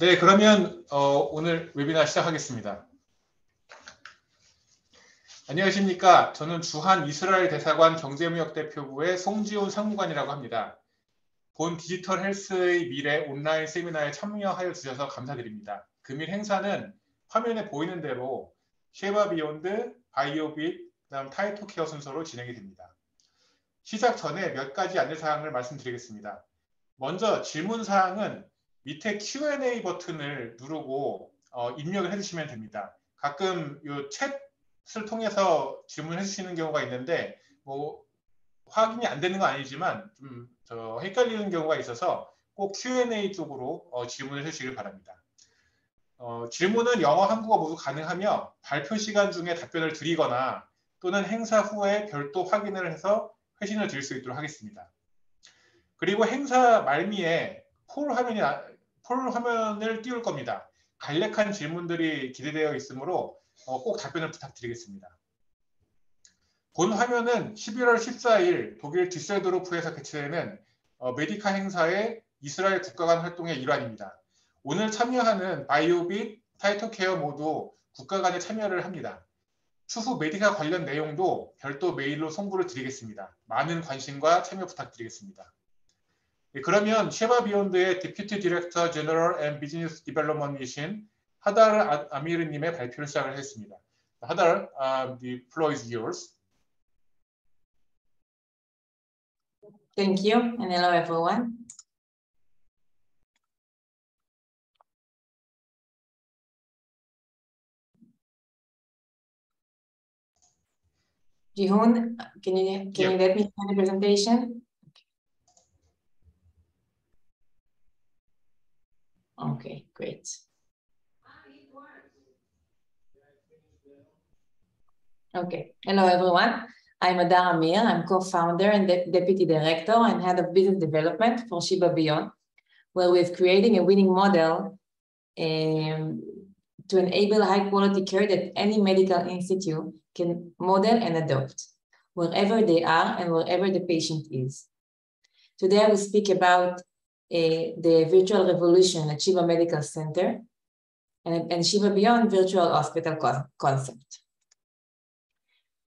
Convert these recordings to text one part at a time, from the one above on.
네, 그러면 오늘 웨비나 시작하겠습니다. 안녕하십니까. 저는 주한이스라엘대사관 경제무역대표부의 송지훈 상무관이라고 합니다. 본 디지털 헬스의 미래 온라인 세미나에 참여하여 주셔서 감사드립니다. 금일 행사는 화면에 보이는 대로 Sheba Beyond, BioBeat, 그다음 TytoCare 순서로 진행이 됩니다. 시작 전에 몇 가지 안내사항을 말씀드리겠습니다. 먼저 질문사항은 밑에 Q&A 버튼을 누르고 입력을 해주시면 됩니다. 가끔 이 챗을 통해서 질문해 주시는 경우가 있는데 뭐 확인이 안 되는 건 아니지만 좀 헷갈리는 경우가 있어서 꼭 Q&A 쪽으로 질문을 해주시길 바랍니다. 질문은 영어, 한국어 모두 가능하며 발표 시간 중에 답변을 드리거나 또는 행사 후에 별도 확인을 해서 회신을 드릴 수 있도록 하겠습니다. 그리고 행사 말미에 폴 화면을 띄울 겁니다. 간략한 질문들이 기대되어 있으므로 꼭 답변을 부탁드리겠습니다. 본 화면은 11월 14일 독일 düsseldorf에서 개최되는 메디카 행사의 이스라엘 국가관 활동의 일환입니다. 오늘 참여하는 바이오빗, 타이토케어 모두 국가관에 참여를 합니다. 추후 메디카 관련 내용도 별도 메일로 송부를 드리겠습니다. 많은 관심과 참여 부탁드리겠습니다. 네, 그러면 쉐바 비욘드의 Deputy Director General and Business Development이신 하달 아미르님의 발표를 시작을 했습니다. 하달, the floor is yours. Thank you, and hello everyone. Jihun, can you let me start the presentation? Okay, great. Okay, hello everyone. I'm Hadar Amir. I'm co-founder and deputy director and head of business development for Sheba Beyond, where we're creating a winning model to enable high-quality care that any medical institute can model and adopt, wherever they are and wherever the patient is. Today, I will speak about the virtual revolution at Sheba Medical Center and Sheba Beyond virtual hospital concept.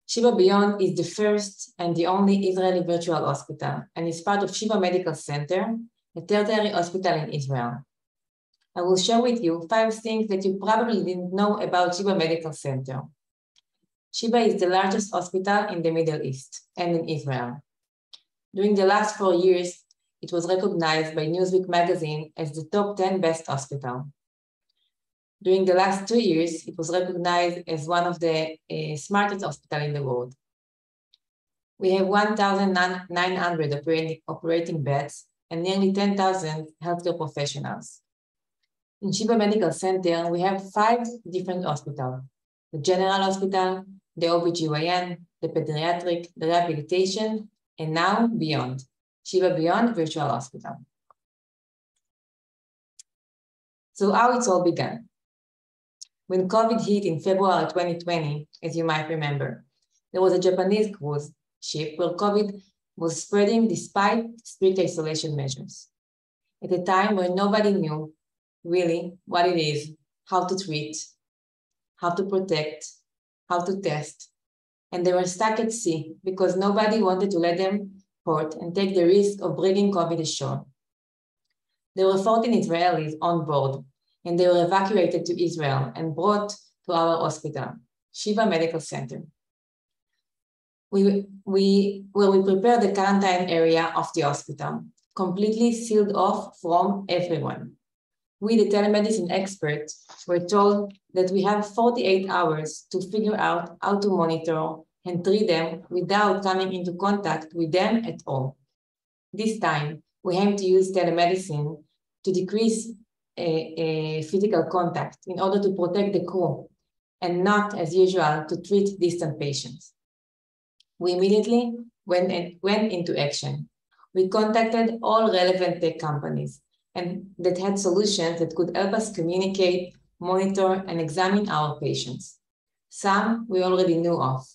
Sheba Beyond is the first and the only Israeli virtual hospital and is part of Sheba Medical Center, a tertiary hospital in Israel. I will share with you 5 things that you probably didn't know about Sheba Medical Center. Sheba is the largest hospital in the Middle East and in Israel. During the last 4 years, it was recognized by Newsweek magazine as the top 10 best hospital. During the last 2 years, it was recognized as one of the smartest hospitals in the world. We have 1,900 operating beds and nearly 10,000 healthcare professionals. In Sheba Medical Center, we have 5 different hospitals: the General Hospital, the OBGYN, the Pediatric, the Rehabilitation, and now Beyond, Sheba Beyond Virtual Hospital. So how it all began? When COVID hit in February 2020, as you might remember, there was a Japanese cruise ship where COVID was spreading despite strict isolation measures. At a time when nobody knew really what it is, how to treat, how to protect, how to test, and they were stuck at sea because nobody wanted to let them port and take the risk of bringing COVID ashore. There were 14 Israelis on board, and they were evacuated to Israel and brought to our hospital, Sheba Medical Center. Where we prepared the quarantine area of the hospital, completely sealed off from everyone. We, the telemedicine experts, were told that we have 48 hours to figure out how to monitor and treat them without coming into contact with them at all. This time, we aim to use telemedicine to decrease physical contact in order to protect the crew and not, as usual, to treat distant patients. We immediately went into action. We contacted all relevant tech companies and that had solutions that could help us communicate, monitor, and examine our patients. Some we already knew of,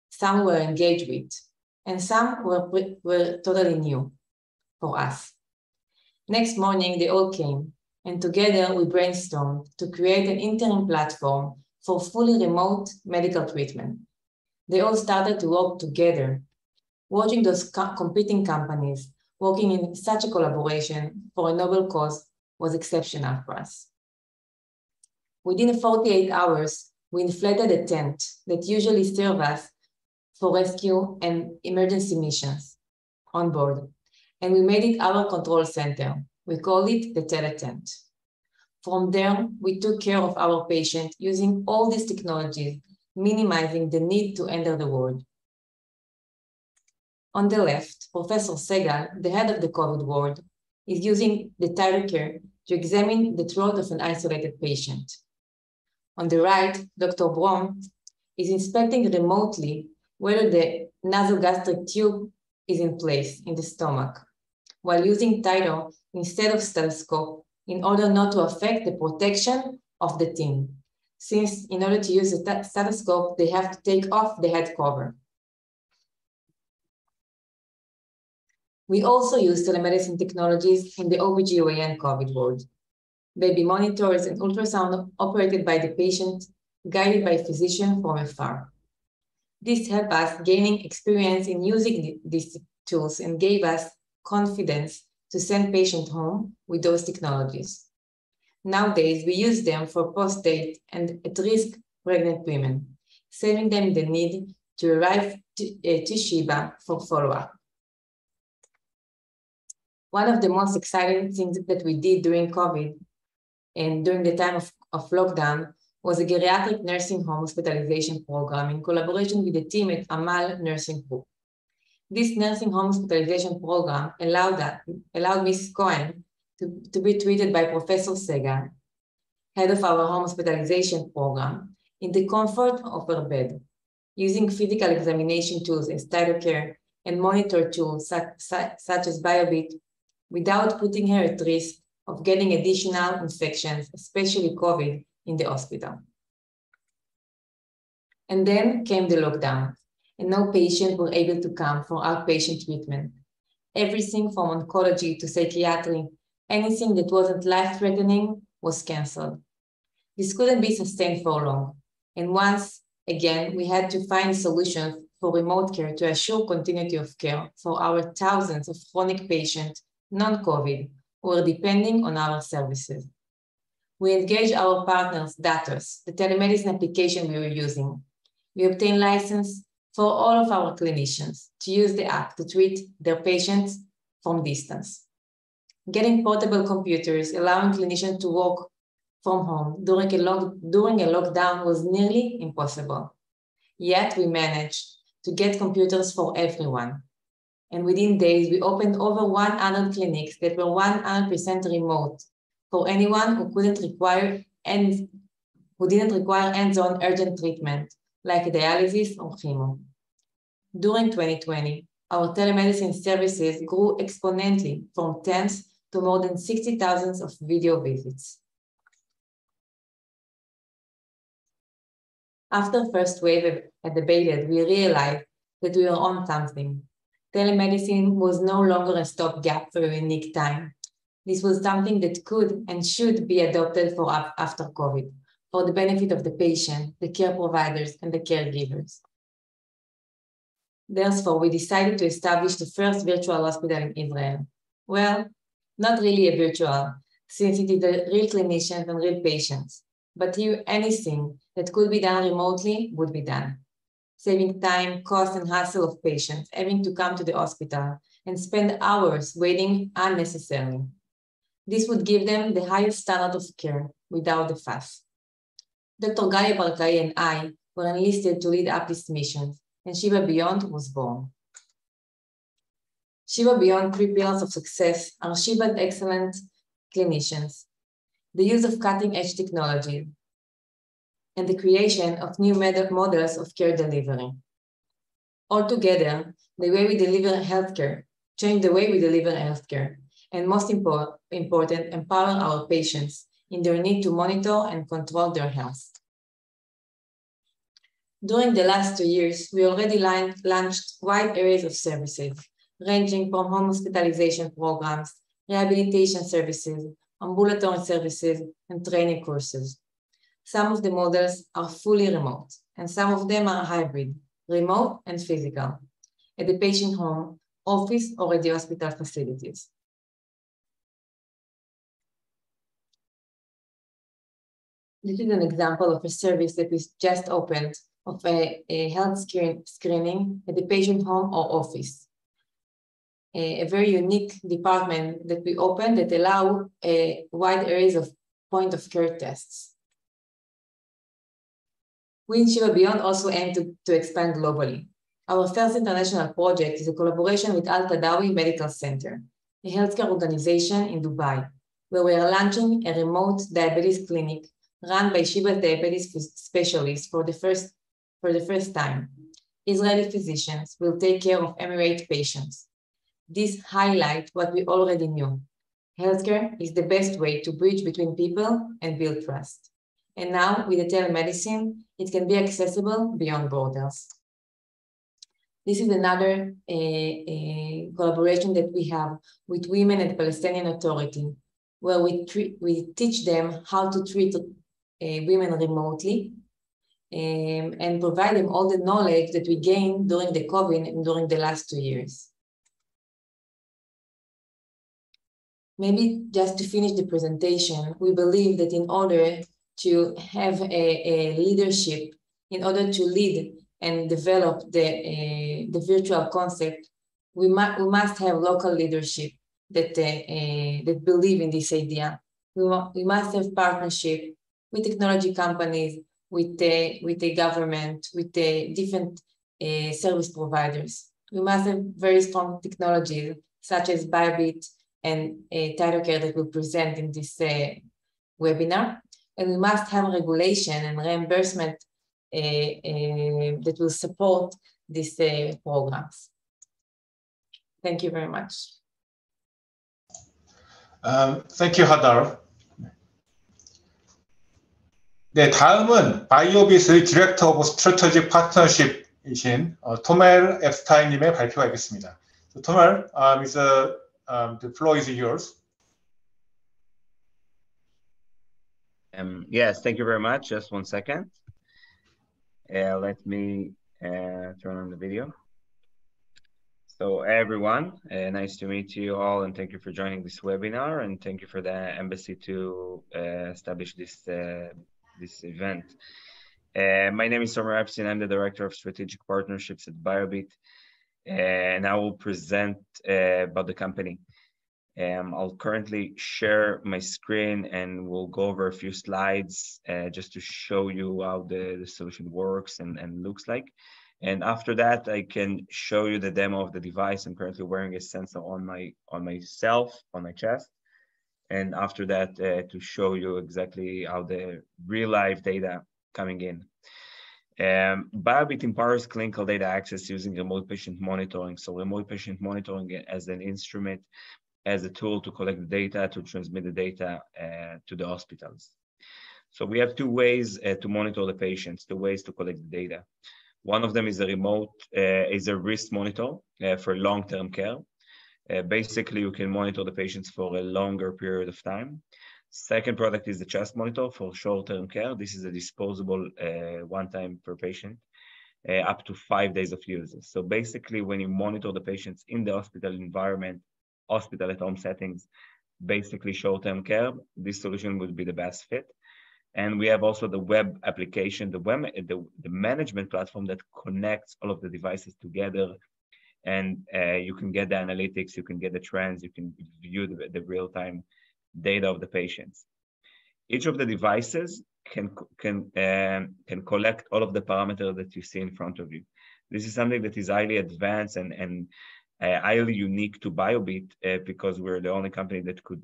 some were engaged with, and some were totally new for us. Next morning, they all came, and together we brainstormed to create an interim platform for fully remote medical treatment. They all started to work together. Watching those competing companies working in such a collaboration for a noble cause was exceptional for us. Within 48 hours, we inflated a tent that usually serves us for rescue and emergency missions on board, and we made it our control center. We called it the teletent. From there, we took care of our patient using all these technologies, minimizing the need to enter the ward. On the left, Professor Segal, the head of the COVID ward, is using the TytoCare to examine the throat of an isolated patient. On the right, Dr. Brom is inspecting remotely whether the nasogastric tube is in place in the stomach, while using Tyto instead of stethoscope in order not to affect the protection of the team, since in order to use the stethoscope, they have to take off the head cover. We also use telemedicine technologies in the OBGYN COVID ward. Baby monitors and ultrasound operated by the patient, guided by a physician from afar. This helped us gaining experience in using these tools and gave us confidence to send patients home with those technologies. Nowadays, we use them for post-date and at-risk pregnant women, saving them the need to arrive to Sheba for follow-up. One of the most exciting things that we did during COVID and during the time of lockdown was a geriatric nursing home hospitalization program in collaboration with the team at Amal Nursing Group. This nursing home hospitalization program allowed Ms. Cohen to be treated by Professor Segal, head of our home hospitalization program, in the comfort of her bed, using physical examination tools as TytoCare and monitor tools such as BioBeat, without putting her at risk of getting additional infections, especially COVID, in the hospital. And then came the lockdown, and no patient were able to come for outpatient treatment. Everything from oncology to psychiatry, anything that wasn't life-threatening was canceled. This couldn't be sustained for long, and once again, we had to find solutions for remote care to assure continuity of care for our thousands of chronic patients, non-COVID, who are depending on our services. We engaged our partners, Datos, the telemedicine application we were using. We obtained license for all of our clinicians to use the app to treat their patients from distance. Getting portable computers, allowing clinicians to work from home during a lockdown was nearly impossible. Yet we managed to get computers for everyone. And within days, we opened over 100 clinics that were 100% remote for anyone who didn't require hands-on urgent treatment, like dialysis or chemo. During 2020, our telemedicine services grew exponentially from tens to more than 60,000 of video visits. After the first wave had abated, we realized that we were on something. Telemedicine was no longer a stopgap for a unique time. This was something that could and should be adopted for after COVID, for the benefit of the patient, the care providers, and the caregivers. Therefore, we decided to establish the first virtual hospital in Israel. Well, not really a virtual, since it is the real clinicians and real patients, but here anything that could be done remotely would be done, saving time, cost, and hassle of patients having to come to the hospital and spend hours waiting unnecessarily. This would give them the highest standard of care without the fuss. Dr. Gaia Barkai and I were enlisted to lead up this mission, and Sheba Beyond was born. Sheba Beyond 3 pillars of success are Sheba's excellent clinicians, the use of cutting-edge technology, and the creation of new models of care delivery. Altogether, the way we deliver healthcare, change the way we deliver healthcare, and most important, empower our patients in their need to monitor and control their health. During the last 2 years, we already launched wide areas of services, ranging from home hospitalization programs, rehabilitation services, ambulatory services, and training courses. Some of the models are fully remote, and some of them are hybrid, remote and physical, at the patient home, office, or at the hospital facilities. This is an example of a service that is just opened of a health screening at the patient home or office. A very unique department that we opened that allow wide areas of point-of-care tests. We in Sheba Beyond also aim to expand globally. Our first international project is a collaboration with Al-Tadawi Medical Center, a healthcare organization in Dubai, where we are launching a remote diabetes clinic run by Sheba diabetes specialists for the first time. Israeli physicians will take care of Emirate patients. This highlights what we already knew. Healthcare is the best way to bridge between people and build trust. And now, with the telemedicine, it can be accessible beyond borders. This is another collaboration that we have with women at the Palestinian Authority, where we teach them how to treat women remotely and provide them all the knowledge that we gained during the COVID and during the last 2 years. Maybe just to finish the presentation, we believe that in order to have a leadership, in order to lead and develop the virtual concept, we must have local leadership that believe in this idea. We must have partnership with technology companies, with the government, with the different service providers. We must have very strong technologies such as BioBeat and TytoCare that will present in this webinar. And we must have regulation and reimbursement that will support these programs. Thank you very much. Thank you, Hadar. 네, 다음은 바이오빗의 디렉터 오브 스트래테직 파트너십이신 토멜 앱스타인님의 발표가 있겠습니다. So, 토멜, the floor is yours. Yes, thank you very much. Just 1 second. Let me turn on the video. So everyone, nice to meet you all, and thank you for joining this webinar, and thank you for the embassy to establish this event. My name is Epstein. I'm the Director of Strategic Partnerships at BioBeat, and I will present about the company. I'll currently share my screen and we'll go over a few slides just to show you how the solution works and looks like. And after that, I can show you the demo of the device. I'm currently wearing a sensor on myself, on my chest. And after that, to show you exactly how the real life data coming in. BioBeat empowers clinical data access using remote patient monitoring. So remote patient monitoring as an instrument, as a tool to collect the data, to transmit the data to the hospitals. So we have 2 ways to monitor the patients, 2 ways to collect the data. One of them is a wrist monitor for long-term care. Basically, you can monitor the patients for a longer period of time. Second product is the chest monitor for short-term care. This is a disposable 1 time per patient, up to 5 days of use. So basically, when you monitor the patients in the hospital environment, hospital at home settings, basically short-term care, this solution would be the best fit. And we have also the web application, the management platform that connects all of the devices together. And you can get the analytics, you can get the trends, you can view the real-time data of the patients. Each of the devices can collect all of the parameters that you see in front of you. This is something that is highly advanced and highly unique to BioBeat because we're the only company that could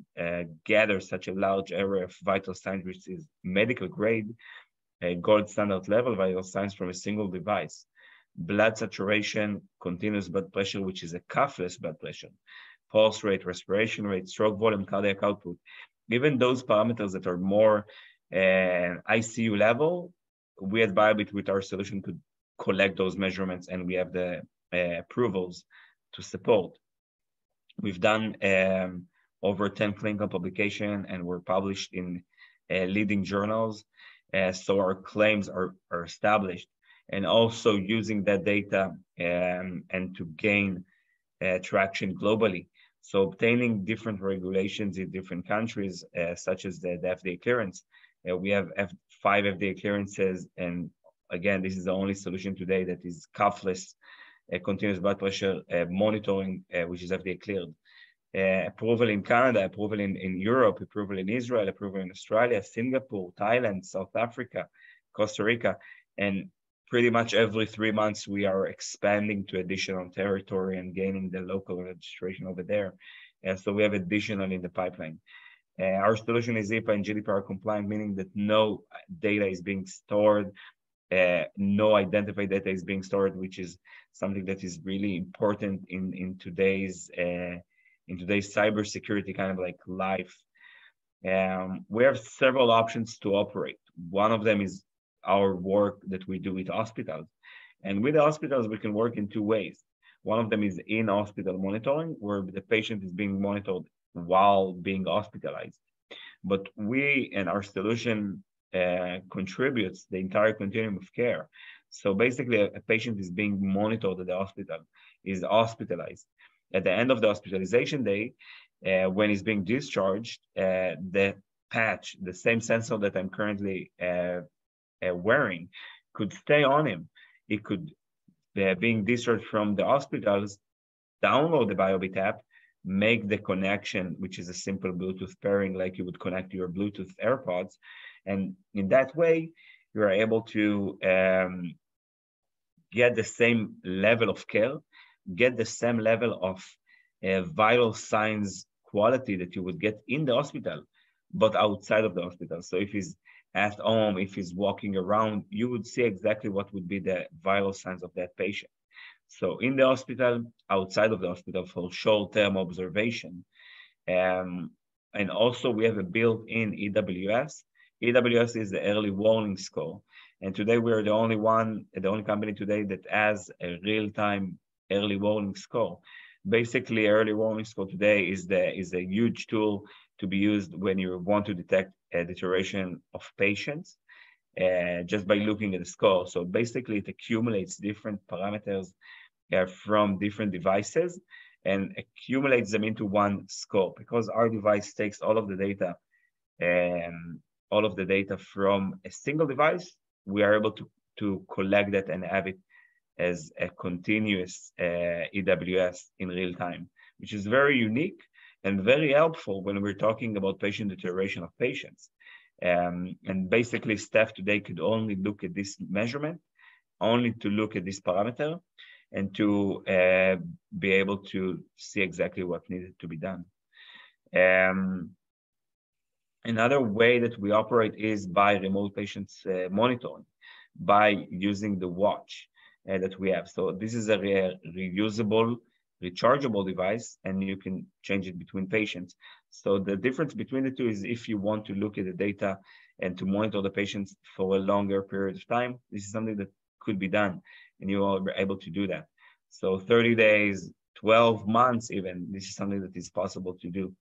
gather such a large area of vital signs, which is medical grade, gold standard level vital signs from a single device. Blood saturation, continuous blood pressure, which is a cuffless blood pressure, pulse rate, respiration rate, stroke volume, cardiac output. Even those parameters that are more ICU level, we at BioBeat with our solution could collect those measurements, and we have the approvals to support. We've done over 10 clinical publications, and were published in leading journals. So our claims are established, and also using that data and to gain traction globally. So obtaining different regulations in different countries, such as the FDA clearance. We have 5 FDA clearances, and again, this is the only solution today that is cuffless continuous blood pressure monitoring, which is FDA cleared. Approval in Canada, approval in Europe, approval in Israel, approval in Australia, Singapore, Thailand, South Africa, Costa Rica, and pretty much every 3 months we are expanding to additional territory and gaining the local registration over there. And so we have additional in the pipeline. Our solution is HIPAA and GDPR compliant, meaning that no data is being stored, no identified data is being stored, which is something that is really important in today's cybersecurity kind of like life. We have several options to operate. One of them is our work that we do with hospitals. And with the hospitals, we can work in 2 ways. One of them is in-hospital monitoring, where the patient is being monitored while being hospitalized. But we and our solution contributes the entire continuum of care. So basically, a patient is being monitored at the hospital, is hospitalized. At the end of the hospitalization day, when he's being discharged, the patch, the same sensor that I'm currently wearing, could stay on him. He could, being discharged from the hospitals, download the BioBeat app, make the connection, which is a simple Bluetooth pairing, like you would connect your Bluetooth AirPods. And in that way, you are able to get the same level of care, get the same level of vital signs quality that you would get in the hospital, but outside of the hospital. So if he's at home, if he's walking around, you would see exactly what would be the vital signs of that patient. So in the hospital, outside of the hospital for short-term observation. And also we have a built-in EWS. EWS is the early warning score. And today we are the only company today that has a real-time early warning score. Basically, early warning score today is a huge tool to be used when you want to detect a deterioration of patients just by looking at the score. So basically, it accumulates different parameters from different devices and accumulates them into one score. Because our device takes all of the data from a single device, we are able to collect that and have it as a continuous EWS in real time, which is very unique and very helpful when we're talking about patient deterioration of patients. And basically, staff today could only look at this measurement, only to look at this parameter, and to be able to see exactly what needed to be done. Another way that we operate is by remote patients monitoring, by using the watch that we have. So this is a reusable, rechargeable device, and you can change it between patients. So the difference between the two is if you want to look at the data and to monitor the patients for a longer period of time, this is something that could be done, and you are able to do that. So 30 days, 12 months even, this is something that is possible to do.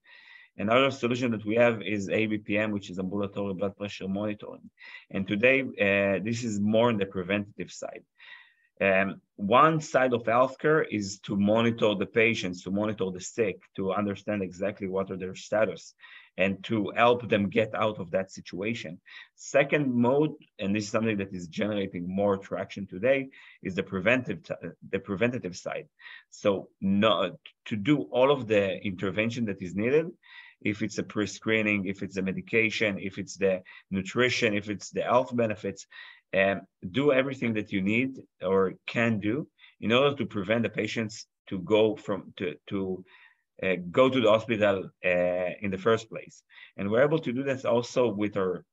Another solution that we have is ABPM, which is ambulatory blood pressure monitoring. And today, this is more on the preventative side. One side of healthcare is to monitor the patients, to monitor the sick, to understand exactly what are their status, and to help them get out of that situation. Second mode, and this is something that is generating more traction today, is the preventative side. So to do all of the intervention that is needed, if it's a pre-screening, if it's a medication, if it's the nutrition, if it's the health benefits, do everything that you need or can do in order to prevent the patients to go to the hospital in the first place. And we're able to do this also with our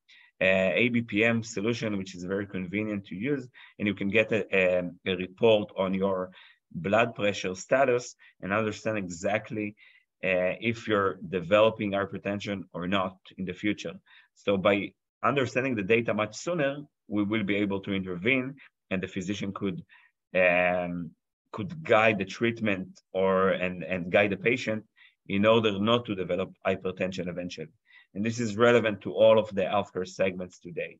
ABPM solution, which is very convenient to use, and you can get a report on your blood pressure status and understand exactly if you're developing hypertension or not in the future. So by understanding the data much sooner, we will be able to intervene, and the physician could guide the treatment and guide the patient in order not to develop hypertension eventually. And this is relevant to all of the healthcare segments today.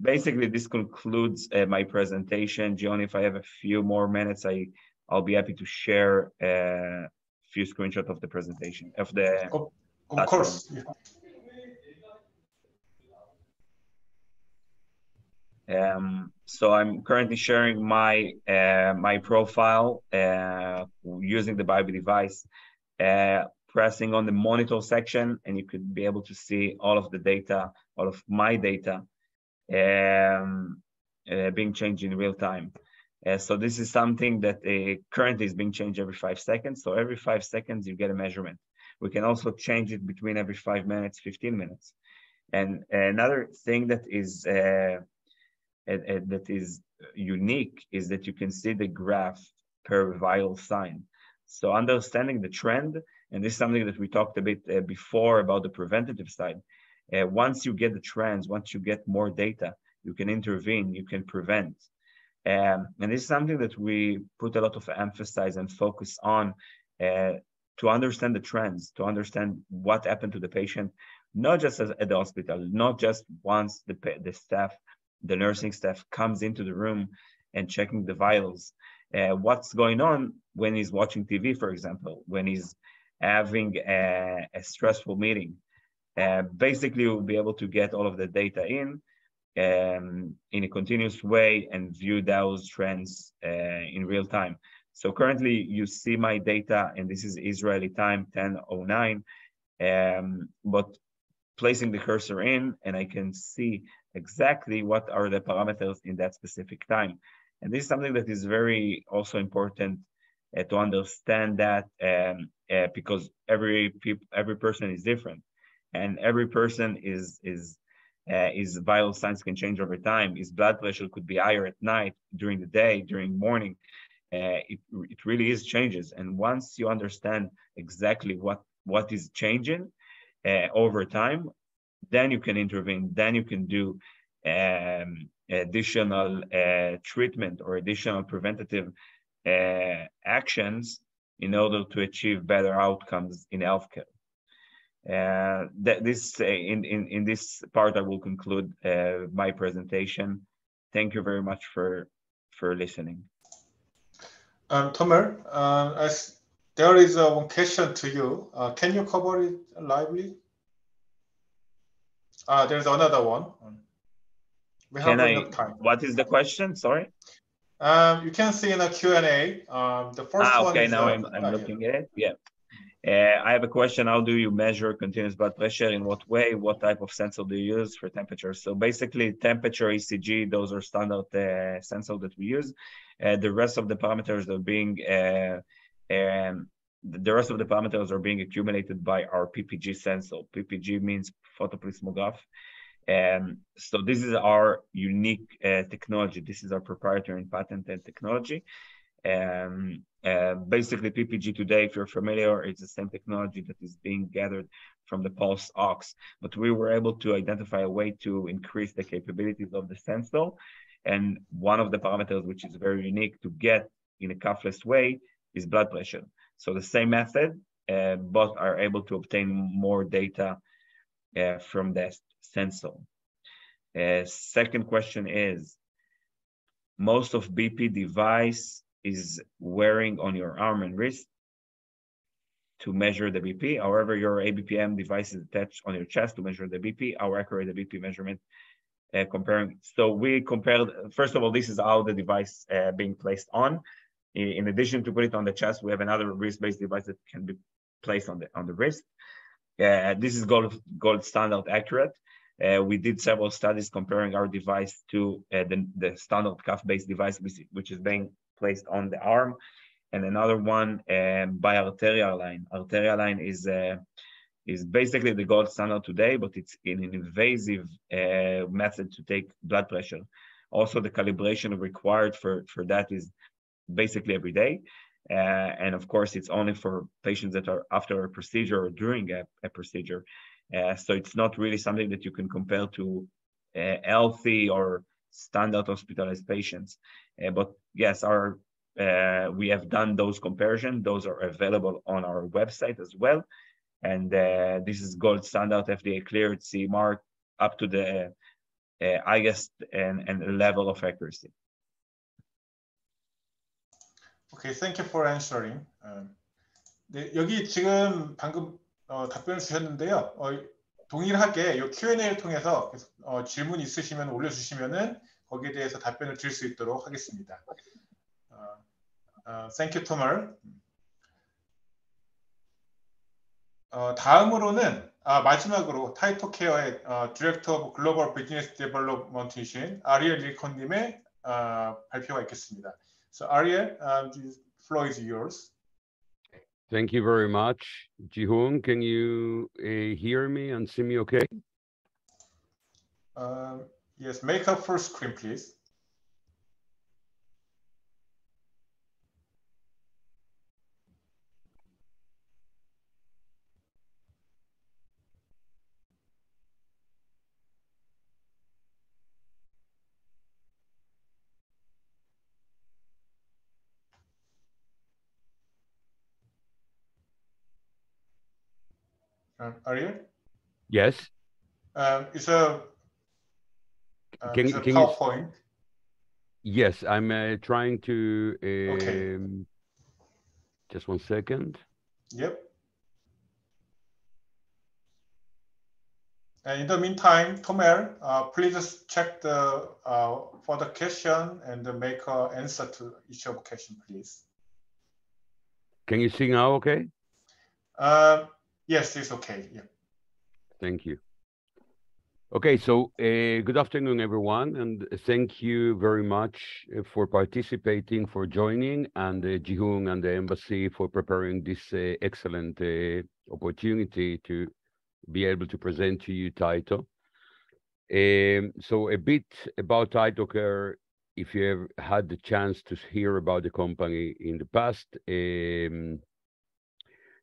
Basically, this concludes my presentation. John, if I have a few more minutes, I'll be happy to share a few screenshots of the presentation, of the Of course. So I'm currently sharing my my profile using the BioBeat device, pressing on the monitor section, and you could be able to see all of the data, all of my data being changed in real time. So this is something that currently is being changed every 5 seconds. So every 5 seconds, you get a measurement. We can also change it between every 5 minutes, 15 minutes. And another thing that is unique is that you can see the graph per vital sign. So understanding the trend, and this is something that we talked a bit before about the preventative side. Once you get the trends, once you get more data, you can intervene, you can prevent. And this is something that we put a lot of emphasis and focus on to understand the trends, to understand what happened to the patient, not just at the hospital, not just once the staff, the nursing staff comes into the room and checking the vitals. What's going on when he's watching TV, for example, when he's having a stressful meeting. Basically, we'll be able to get all of the data in a continuous way and view those trends in real time. So currently, you see my data, and this is Israeli time, 10:09, but placing the cursor in, and I can see exactly what are the parameters in that specific time. And this is something that is very also important to understand that because every person is different, and every person his vital signs can change over time. His blood pressure could be higher at night, during the day, during morning. It really is changes. And once you understand exactly what is changing over time, then you can intervene. Then you can do additional treatment or additional preventative actions in order to achieve better outcomes in healthcare. In this part, I will conclude my presentation. Thank you very much for listening. Tomer, there is one question to you. Can you cover it lively? There's another one. We have enough time. What is the question? Sorry. You can see in a Q&A. The first one is. Now I'm looking at it. Yeah. I have a question. How do you measure continuous blood pressure? In what way? What type of sensor do you use for temperature? So basically, temperature, ECG, those are standard sensors that we use. The rest of the parameters are being accumulated by our PPG sensor. PPG means photoprismograph. So this is our unique technology. This is our proprietary and patented technology. Basically, PPG today, if you're familiar, it's the same technology that is being gathered from the pulse ox. But we were able to identify a way to increase the capabilities of the sensor. And one of the parameters, which is very unique to get in a cuffless way, is blood pressure. So the same method, but are able to obtain more data from the sensor. Second question is, most of BP device is wearing on your arm and wrist to measure the BP. However, your ABPM device is attached on your chest to measure the BP. How accurate the BP measurement comparing. So we compared, first of all, this is how the device being placed on. In addition to put it on the chest, we have another wrist-based device that can be placed on the wrist. This is gold standard accurate. We did several studies comparing our device to the standard cuff-based device, which is being placed on the arm, and another one by arterial line. Arterial line is basically the gold standard today, but it's in an invasive method to take blood pressure. Also, the calibration required for that is basically every day. And of course, it's only for patients that are after a procedure or during a procedure. So it's not really something that you can compare to healthy or standard hospitalized patients. But yes, our we have done those comparisons. Those are available on our website as well. And this is gold standard FDA cleared CE mark up to the highest and level of accuracy. Okay, thank you for answering. 네, 여기 지금 방금 답변을 주셨는데요. 동일하게 이 Q&A를 통해서 질문 있으시면 올려주시면은 거기에 대해서 답변을 드릴 수 있도록 하겠습니다. Thank you, Tomer. 다음으로는 마지막으로 TytoCare의 Director of Global Business Development이신 Ariel 리컨님의 발표가 있겠습니다. So Ariel, the floor is yours. Thank you very much. Ji-hoon, can you hear me and see me okay? Yes, make a full screen, please. Ariel? Yes. It's a PowerPoint. Yes, I'm trying to. Okay. Just 1 second. Yep. And in the meantime, Tomer, please check the for the question and make an answer to each of the question, please. Can you see now? Okay. Yes, it's okay. Yeah. Thank you. Okay, so good afternoon, everyone, and thank you very much for participating, for joining, and Ji-hoon and the embassy for preparing this excellent opportunity to be able to present to you Tyto. So a bit about TytoCare, if you have had the chance to hear about the company in the past.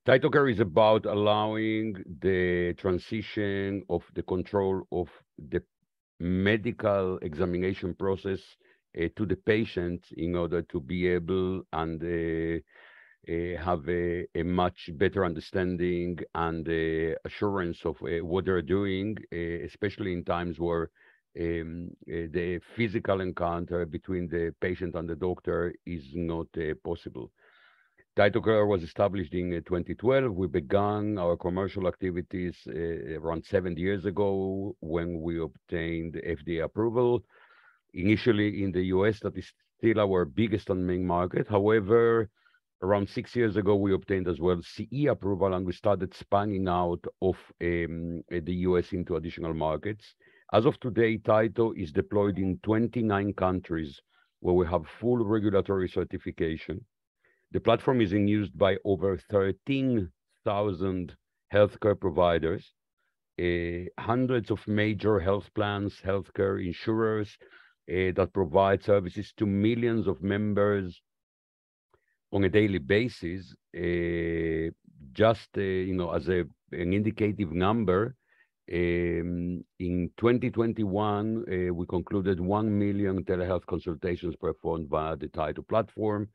TytoCare is about allowing the transition of the control of the medical examination process to the patient in order to be able and have a much better understanding and assurance of what they're doing, especially in times where the physical encounter between the patient and the doctor is not possible. TytoCare was established in 2012. We began our commercial activities around 7 years ago when we obtained FDA approval, initially in the US, that is still our biggest and main market. However, around 6 years ago, we obtained as well CE approval, and we started spanning out of the US into additional markets. As of today, Tyto is deployed in 29 countries where we have full regulatory certification. The platform is in use by over 13,000 healthcare providers, hundreds of major health plans, healthcare insurers that provide services to millions of members on a daily basis. Just as an indicative number, in 2021, we concluded 1 million telehealth consultations performed via the Tyto platform.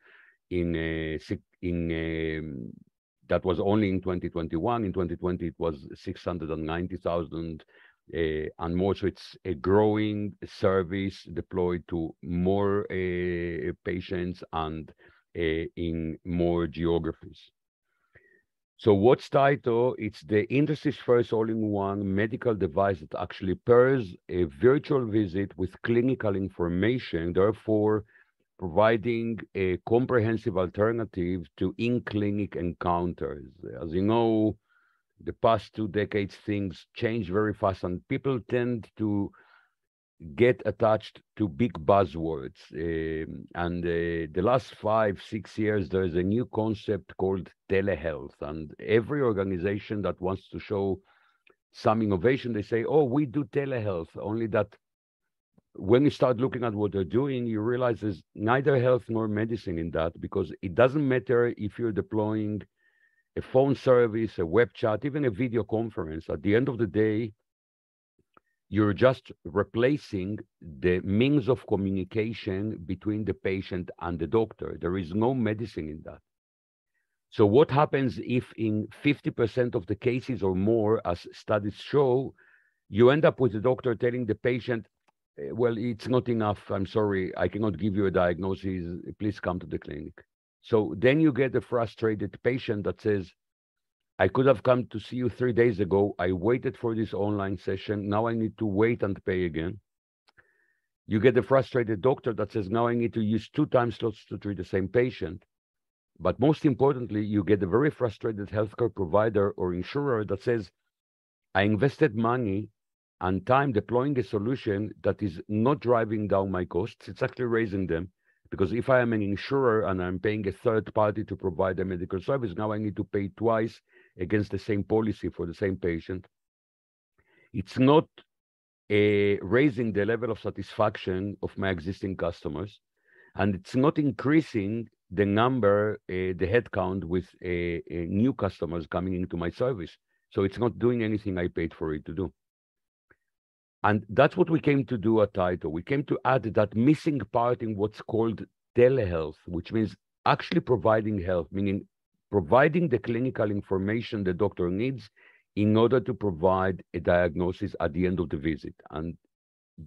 That was only in 2021. In 2020, it was 690,000 and more. So it's a growing service deployed to more patients and in more geographies. So what's Tyto? It's the industry's first all-in-one medical device that actually pairs a virtual visit with clinical information, therefore providing a comprehensive alternative to in-clinic encounters. As you know, the past 2 decades, things change very fast, and people tend to get attached to big buzzwords. And the last 5-6 years, there's a new concept called telehealth. And every organization that wants to show some innovation, they say, oh, we do telehealth, only that when you start looking at what they're doing, you realize there's neither health nor medicine in that, because it doesn't matter if you're deploying a phone service, a web chat, even a video conference. At the end of the day, you're just replacing the means of communication between the patient and the doctor. There is no medicine in that. So what happens if in 50% of the cases or more, as studies show, you end up with the doctor telling the patient, well, it's not enough. I'm sorry, I cannot give you a diagnosis. Please come to the clinic. So then you get a frustrated patient that says, I could have come to see you 3 days ago. I waited for this online session. Now I need to wait and pay again. You get a frustrated doctor that says, now I need to use 2 time slots to treat the same patient. But most importantly, you get a very frustrated healthcare provider or insurer that says, I invested money and time deploying a solution that is not driving down my costs. It's actually raising them. Because if I am an insurer and I'm paying a third party to provide a medical service, now I need to pay twice against the same policy for the same patient. It's not raising the level of satisfaction of my existing customers. And it's not increasing the number, the headcount with new customers coming into my service. So it's not doing anything I paid for it to do. And that's what we came to do at Tyto. We came to add that missing part in what's called telehealth, which means actually providing health, meaning providing the clinical information the doctor needs in order to provide a diagnosis at the end of the visit. And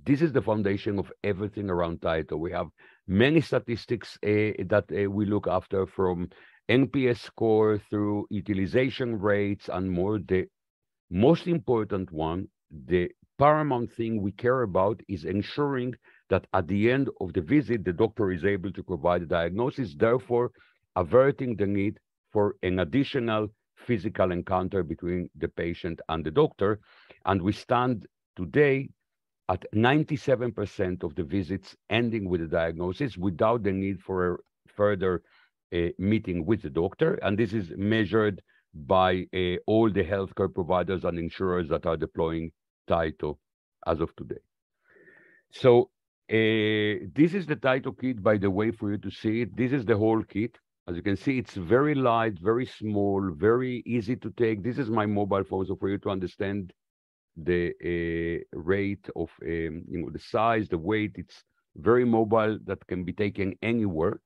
this is the foundation of everything around Tyto. We have many statistics that we look after, from NPS score through utilization rates and more. The most important one, the paramount thing we care about, is ensuring that at the end of the visit, the doctor is able to provide a diagnosis, therefore averting the need for an additional physical encounter between the patient and the doctor. And we stand today at 97% of the visits ending with a diagnosis without the need for a further meeting with the doctor. And this is measured by all the healthcare providers and insurers that are deploying Tyto as of today. So this is the Tyto kit, by the way, for you to see it. This is the whole kit. As you can see, it's very light, very small, very easy to take. This is my mobile phone, so for you to understand the rate of, the size, the weight, it's very mobile, that can be taken anywhere.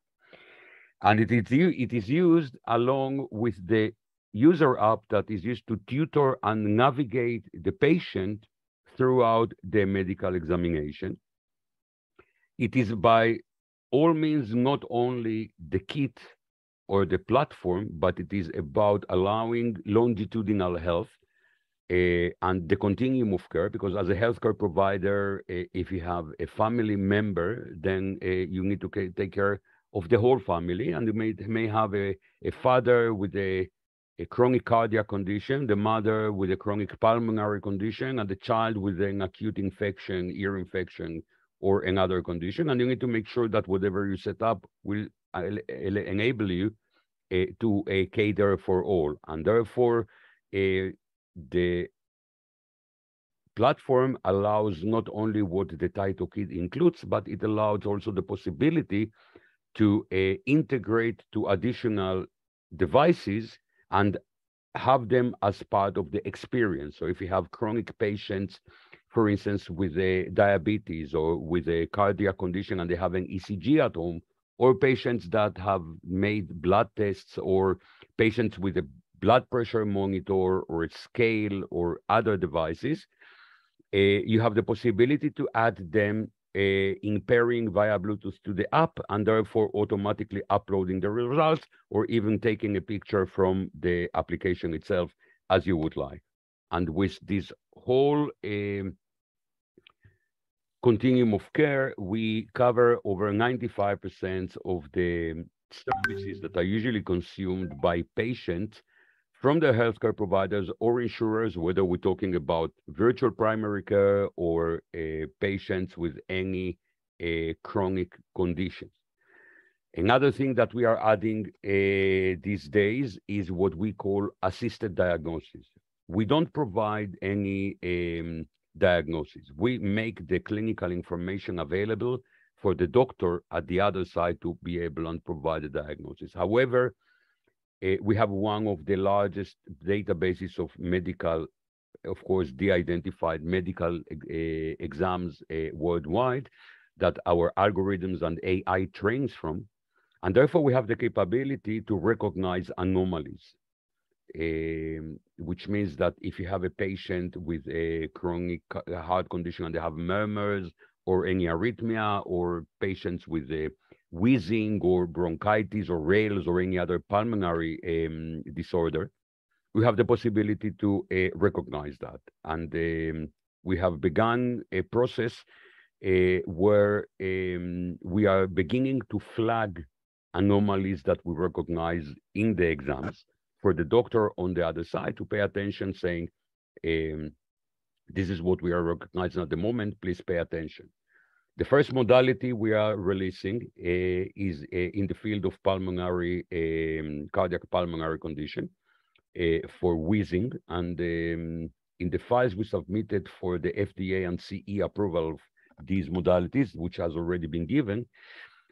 And it is used along with the user app that is used to tutor and navigate the patient throughout the medical examination. It is by all means not only the kit or the platform, but it is about allowing longitudinal health and the continuum of care, because as a healthcare provider, if you have a family member, then you need to take care of the whole family. And you may have a father with a chronic cardiac condition, the mother with a chronic pulmonary condition, and the child with an acute infection, ear infection, or another condition. And you need to make sure that whatever you set up will enable you to cater for all. And therefore, the platform allows not only what the Tyto kit includes, but it allows also the possibility to integrate to additional devices and have them as part of the experience. So if you have chronic patients, for instance, with a diabetes or with a cardiac condition, and they have an ECG at home, or patients that have made blood tests, or patients with a blood pressure monitor or a scale or other devices, you have the possibility to add them in pairing via Bluetooth to the app, and therefore automatically uploading the results, or even taking a picture from the application itself as you would like. And with this whole continuum of care, we cover over 95% of the services that are usually consumed by patients from the healthcare providers or insurers, whether we're talking about virtual primary care or patients with any chronic conditions. Another thing that we are adding these days is what we call assisted diagnosis. We don't provide any diagnosis. We make the clinical information available for the doctor at the other side to be able to provide a diagnosis. However, we have one of the largest databases of medical of course, de-identified medical exams worldwide that our algorithms and AI trains from. And therefore, we have the capability to recognize anomalies, which means that if you have a patient with a chronic heart condition and they have murmurs or any arrhythmia, or patients with wheezing or bronchitis or rales or any other pulmonary disorder, we have the possibility to recognize that. And we have begun a process where we are beginning to flag anomalies that we recognize in the exams for the doctor on the other side to pay attention, saying, this is what we are recognizing at the moment, please pay attention. The first modality we are releasing is in the field of pulmonary, cardiac pulmonary condition for wheezing. And in the files we submitted for the FDA and CE approval of these modalities, which has already been given,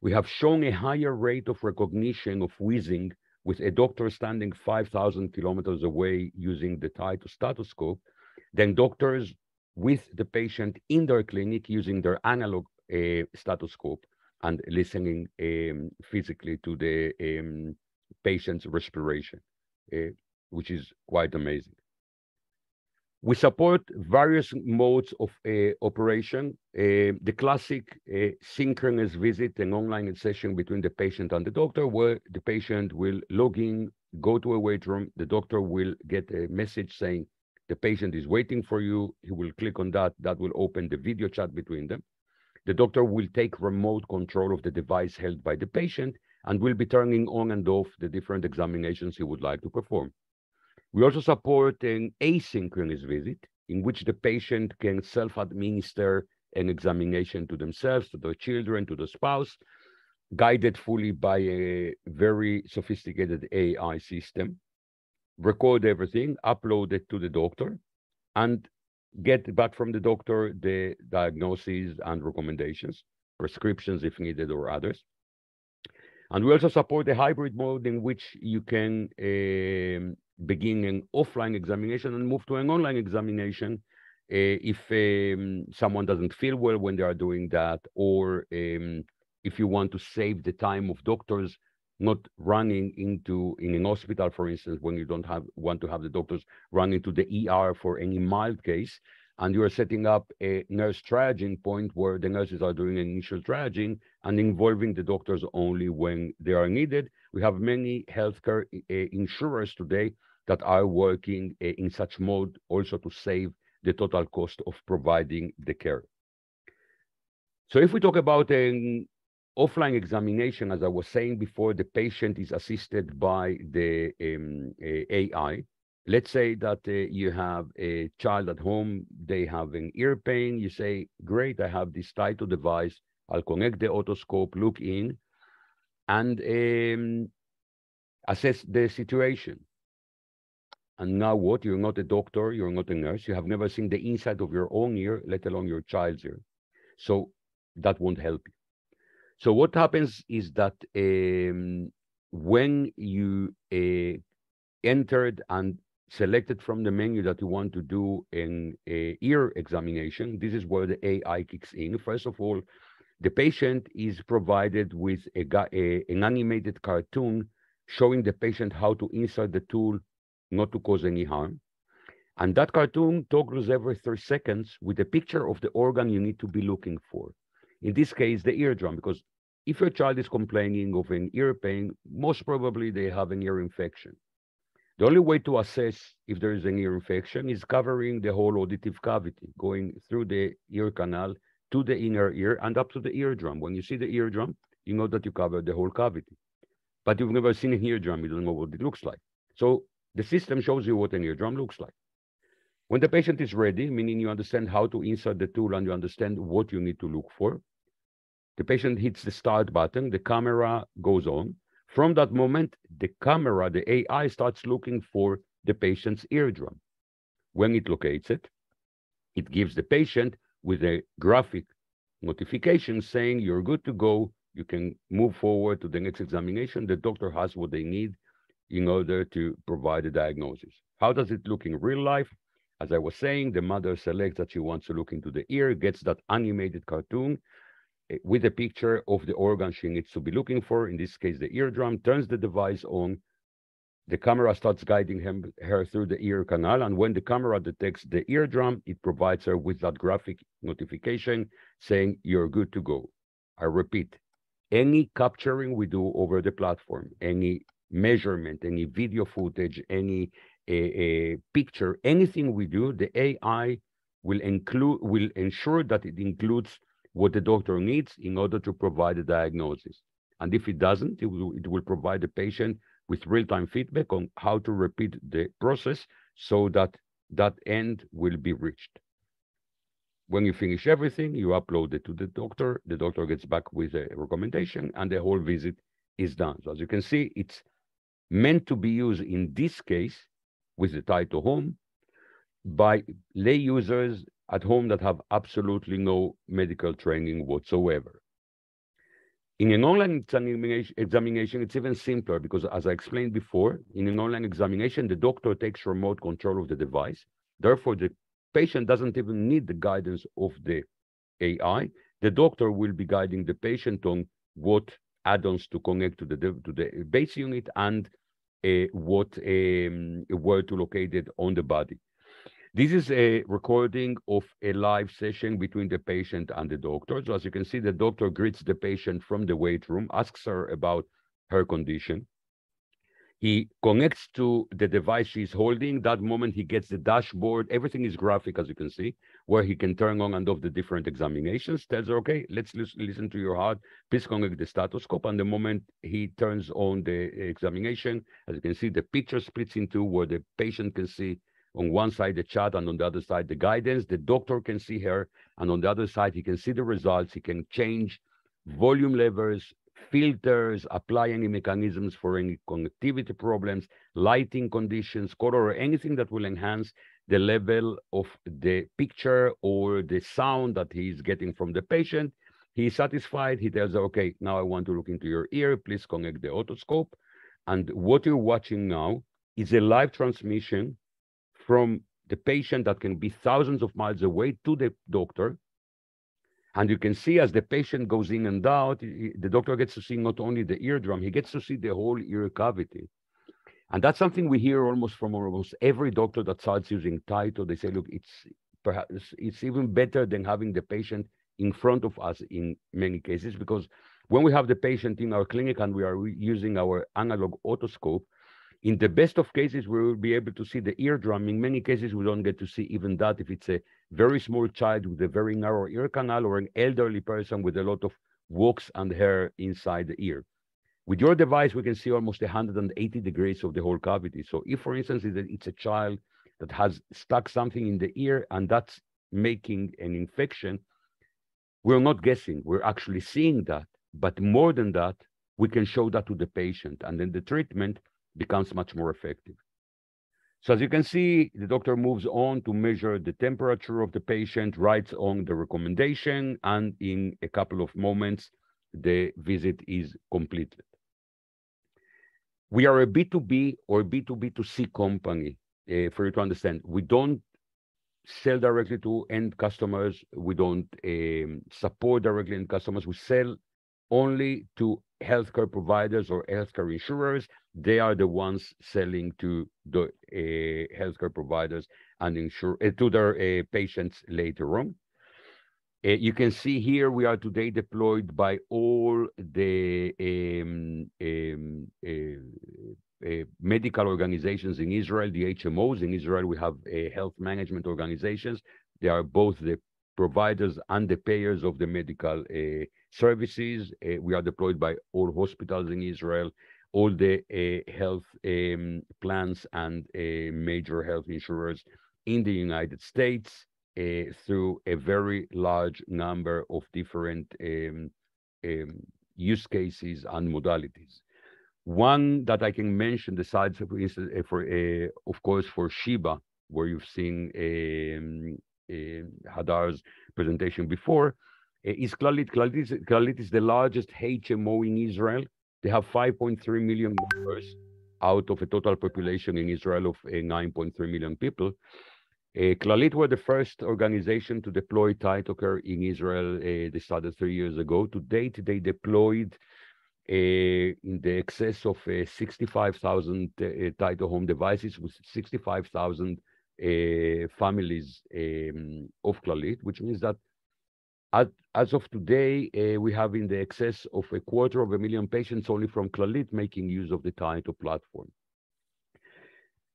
we have shown a higher rate of recognition of wheezing with a doctor standing 5,000 kilometers away using the stethoscope than doctors with the patient in their clinic using their analog stethoscope and listening physically to the patient's respiration, which is quite amazing. We support various modes of operation. The classic synchronous visit, an online session between the patient and the doctor, where the patient will log in, go to a wait room, the doctor will get a message saying the patient is waiting for you. He will click on that. That will open the video chat between them. The doctor will take remote control of the device held by the patient and will be turning on and off the different examinations he would like to perform. We also support an asynchronous visit in which the patient can self-administer an examination to themselves, to their children, to the spouse, guided fully by a very sophisticated AI system, record everything, upload it to the doctor, and get back from the doctor the diagnoses and recommendations, prescriptions if needed or others. And we also support a hybrid mode in which you can begin an offline examination and move to an online examination if someone doesn't feel well when they are doing that, or if you want to save the time of doctors not running in an hospital, for instance, when you don't want to have the doctors run into the ER for any mild case, and you are setting up a nurse triaging point where the nurses are doing initial triaging and involving the doctors only when they are needed. We have many healthcare insurers today that are working in such mode also to save the total cost of providing the care. So if we talk about an offline examination, as I was saying before, the patient is assisted by the AI. Let's say that you have a child at home, they have an ear pain. You say, great, I have this Tyto device. I'll connect the otoscope, look in, and assess the situation. And now what? You're not a doctor, you're not a nurse. You have never seen the inside of your own ear, let alone your child's ear. So that won't help you. So what happens is that when you entered and selected from the menu that you want to do an ear examination, this is where the AI kicks in. First of all, the patient is provided with an animated cartoon showing the patient how to insert the tool not to cause any harm. And that cartoon toggles every 3 seconds with a picture of the organ you need to be looking for. In this case, the eardrum, because if your child is complaining of an ear pain, most probably they have an ear infection. The only way to assess if there is an ear infection is covering the whole auditive cavity, going through the ear canal to the inner ear and up to the eardrum. When you see the eardrum, you know that you covered the whole cavity. But you've never seen an eardrum, you don't know what it looks like. So the system shows you what an eardrum looks like. When the patient is ready, meaning you understand how to insert the tool and you understand what you need to look for, the patient hits the start button, the camera goes on. From that moment, the camera, the AI starts looking for the patient's eardrum. When it locates it, it gives the patient with a graphic notification saying you're good to go, you can move forward to the next examination. The doctor has what they need in order to provide a diagnosis. How does it look in real life? As I was saying, the mother selects that she wants to look into the ear, gets that animated cartoon with a picture of the organ she needs to be looking for, in this case, the eardrum, turns the device on. The camera starts guiding her through the ear canal, and when the camera detects the eardrum, it provides her with that graphic notification saying, you're good to go. I repeat, any capturing we do over the platform, any measurement, any video footage, any picture, anything we do, the AI will ensure that it includes what the doctor needs in order to provide a diagnosis. And if it doesn't, it will provide the patient with real-time feedback on how to repeat the process so that that end will be reached. When you finish everything, you upload it to the doctor gets back with a recommendation, and the whole visit is done. So as you can see, it's meant to be used in this case with the Tyto Home by lay users at home that have absolutely no medical training whatsoever. In an online examination, it's even simpler because, as I explained before, in an online examination, the doctor takes remote control of the device. Therefore, the patient doesn't even need the guidance of the AI. The doctor will be guiding the patient on what add-ons to connect to the base unit and where to locate it on the body. This is a recording of a live session between the patient and the doctor. So as you can see, the doctor greets the patient from the wait room, asks her about her condition. He connects to the device she's holding. That moment, he gets the dashboard. Everything is graphic, as you can see, where he can turn on and off the different examinations. Tells her, okay, let's listen to your heart. Please connect the stethoscope. And the moment he turns on the examination, as you can see, the picture splits in two where the patient can see on one side the chat and on the other side the guidance. The doctor can see her, and on the other side he can see the results. He can change volume levels, filters, apply any mechanisms for any connectivity problems, lighting conditions, color, or anything that will enhance the level of the picture or the sound that he's getting from the patient. He's satisfied. He tells her, okay, now I want to look into your ear. Please connect the otoscope. And what you're watching now is a live transmission from the patient that can be thousands of miles away to the doctor. And you can see as the patient goes in and out, the doctor gets to see not only the eardrum, he gets to see the whole ear cavity. And that's something we hear from almost every doctor that starts using Tyto. They say, look, it's even better than having the patient in front of us in many cases, because when we have the patient in our clinic and we are using our analog otoscope, in the best of cases, we will be able to see the eardrum. In many cases, we don't get to see even that if it's a very small child with a very narrow ear canal or an elderly person with a lot of wax and hair inside the ear. With your device, we can see almost 180 degrees of the whole cavity. So if, for instance, it's a child that has stuck something in the ear and that's making an infection, we're not guessing. We're actually seeing that. But more than that, we can show that to the patient. And then the treatment becomes much more effective. So as you can see, the doctor moves on to measure the temperature of the patient, writes on the recommendation, and in a couple of moments, the visit is completed. We are a B2B or B2B2C company, for you to understand. We don't sell directly to end customers. We don't support directly end customers. We sell only to healthcare providers or healthcare insurers. They are the ones selling to the healthcare providers and to their patients later on. You can see here we are today deployed by all the medical organizations in Israel, the HMOs. In Israel, we have health management organizations. They are both the providers and the payers of the medical services. We are deployed by all hospitals in Israel, all the health plans and major health insurers in the United States through a very large number of different use cases and modalities. One that I can mention, besides of course, for Sheba, where you've seen Hadar's presentation before, is Clalit. Clalit is the largest HMO in Israel. They have 5.3 million members out of a total population in Israel of 9.3 million people. Clalit were the first organization to deploy TytoCare in Israel. They started 3 years ago. To date, they deployed in the excess of 65,000 Tyto home devices with 65,000 families of Clalit, which means that as of today, we have in the excess of 250,000 patients only from Clalit making use of the Tyto platform.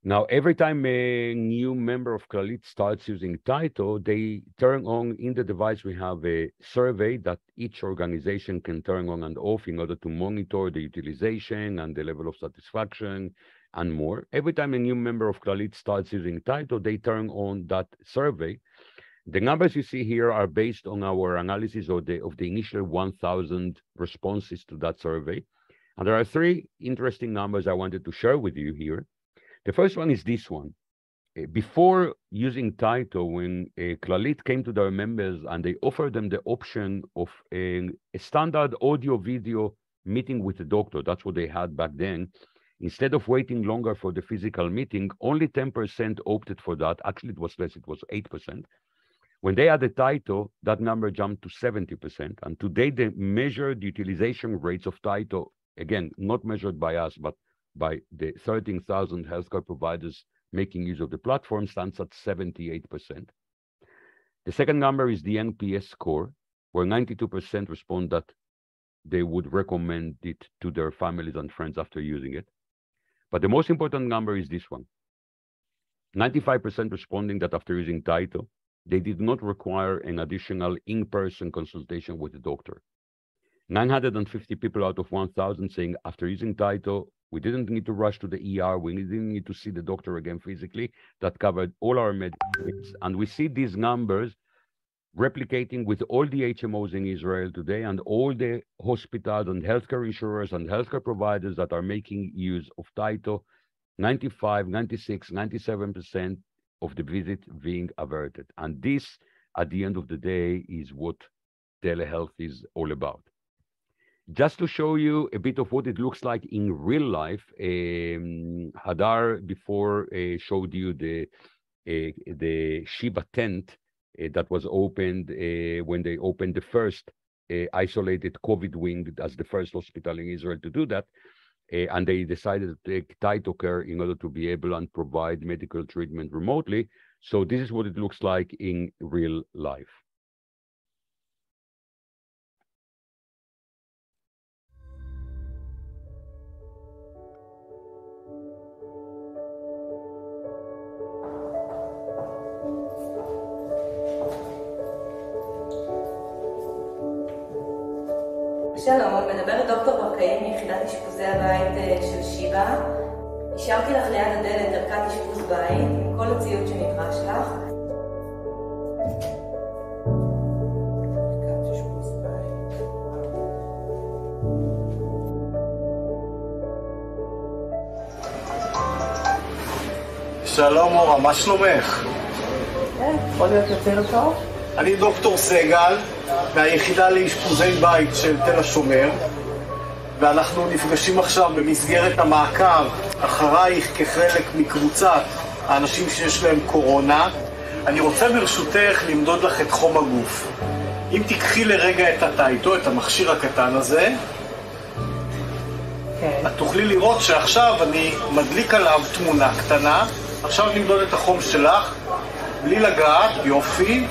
Now, every time a new member of Clalit starts using Tyto, they turn on in the device. We have a survey that each organization can turn on and off in order to monitor the utilization and the level of satisfaction and more. Every time a new member of Clalit starts using Tyto, they turn on that survey. The numbers you see here are based on our analysis of the initial 1,000 responses to that survey. And there are 3 interesting numbers I wanted to share with you here. The first one is this one. Before using Tyto, when Clalit came to their members and they offered them the option of a standard audio-video meeting with the doctor, that's what they had back then, instead of waiting longer for the physical meeting, only 10% opted for that. Actually, it was less, it was 8%. When they added Tyto, that number jumped to 70%. And today, the measured utilization rates of Tyto, again, not measured by us, but by the 13,000 healthcare providers making use of the platform, stands at 78%. The second number is the NPS score, where 92% respond that they would recommend it to their families and friends after using it. But the most important number is this one. 95% responding that after using Tyto, they did not require an additional in-person consultation with the doctor. 950 people out of 1,000 saying after using Tyto, we didn't need to rush to the ER. We didn't need to see the doctor again physically. That covered all our medications. And we see these numbers replicating with all the HMOs in Israel today and all the hospitals and healthcare insurers and healthcare providers that are making use of Tyto. 95, 96, 97% of the visit being averted. And this, at the end of the day, is what telehealth is all about. Just to show you a bit of what it looks like in real life, Hadar before showed you the Sheba tent that was opened when they opened the first isolated COVID wing as the first hospital in Israel to do that. And they decided to take TytoCare in order to be able and provide medical treatment remotely. So this is what it looks like in real life. שלום, מדברת דוקטור ברקאי מיחידת אשפוזי הבית של שיבה. השארתי לך ליד הדלת ערכת אשפוז בית עם כל הציוד שנדרש לך. ערכת אשפוז בית. שלום אורה, מה שלומך? יכול להיות יותר טוב? אני דוקטור סגל, מהיחידה לאשפוזי בית של תל השומר, ואנחנו נפגשים עכשיו במסגרת המעקב אחרייך כחלק מקבוצת האנשים שיש להם קורונה. אני רוצה ברשותך למדוד לך את חום הגוף. אם תיקחי לרגע את הטייטו, את המכשיר הקטן הזה, את תוכלי לראות שעכשיו אני מדליק עליו תמונה קטנה. עכשיו נמדוד את החום שלך, בלי לגעת, יופי.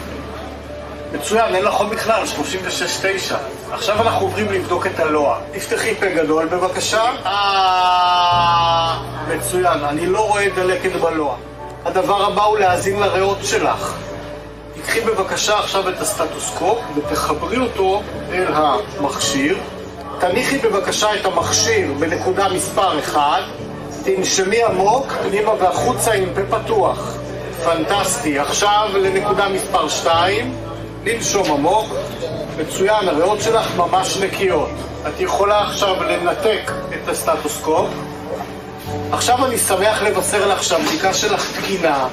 מצוין, אין לך חום בכלל, 36.9. עכשיו אנחנו עוברים לבדוק את הלוע. תפתחי פה גדול בבקשה. מצוין, אני לא רואה דלקת בלוע. הדבר הבא הוא להאזין לריאות שלך. תקחי בבקשה עכשיו את הסטטוסקופ ותחברי אותו אל המכשיר. תניחי בבקשה את המכשיר בנקודה מספר 1. תנשמי עמוק, פנימה והחוצה עם פה פתוח. פנטסטי. עכשיו לנקודה מספר 2. לנשום עמוק. מצוין, הריאות שלך ממש נקיות. את יכולה עכשיו לנתק את הסטטוסקופ. עכשיו אני שמח לבשר לך שהבדיקה שלך תקינה.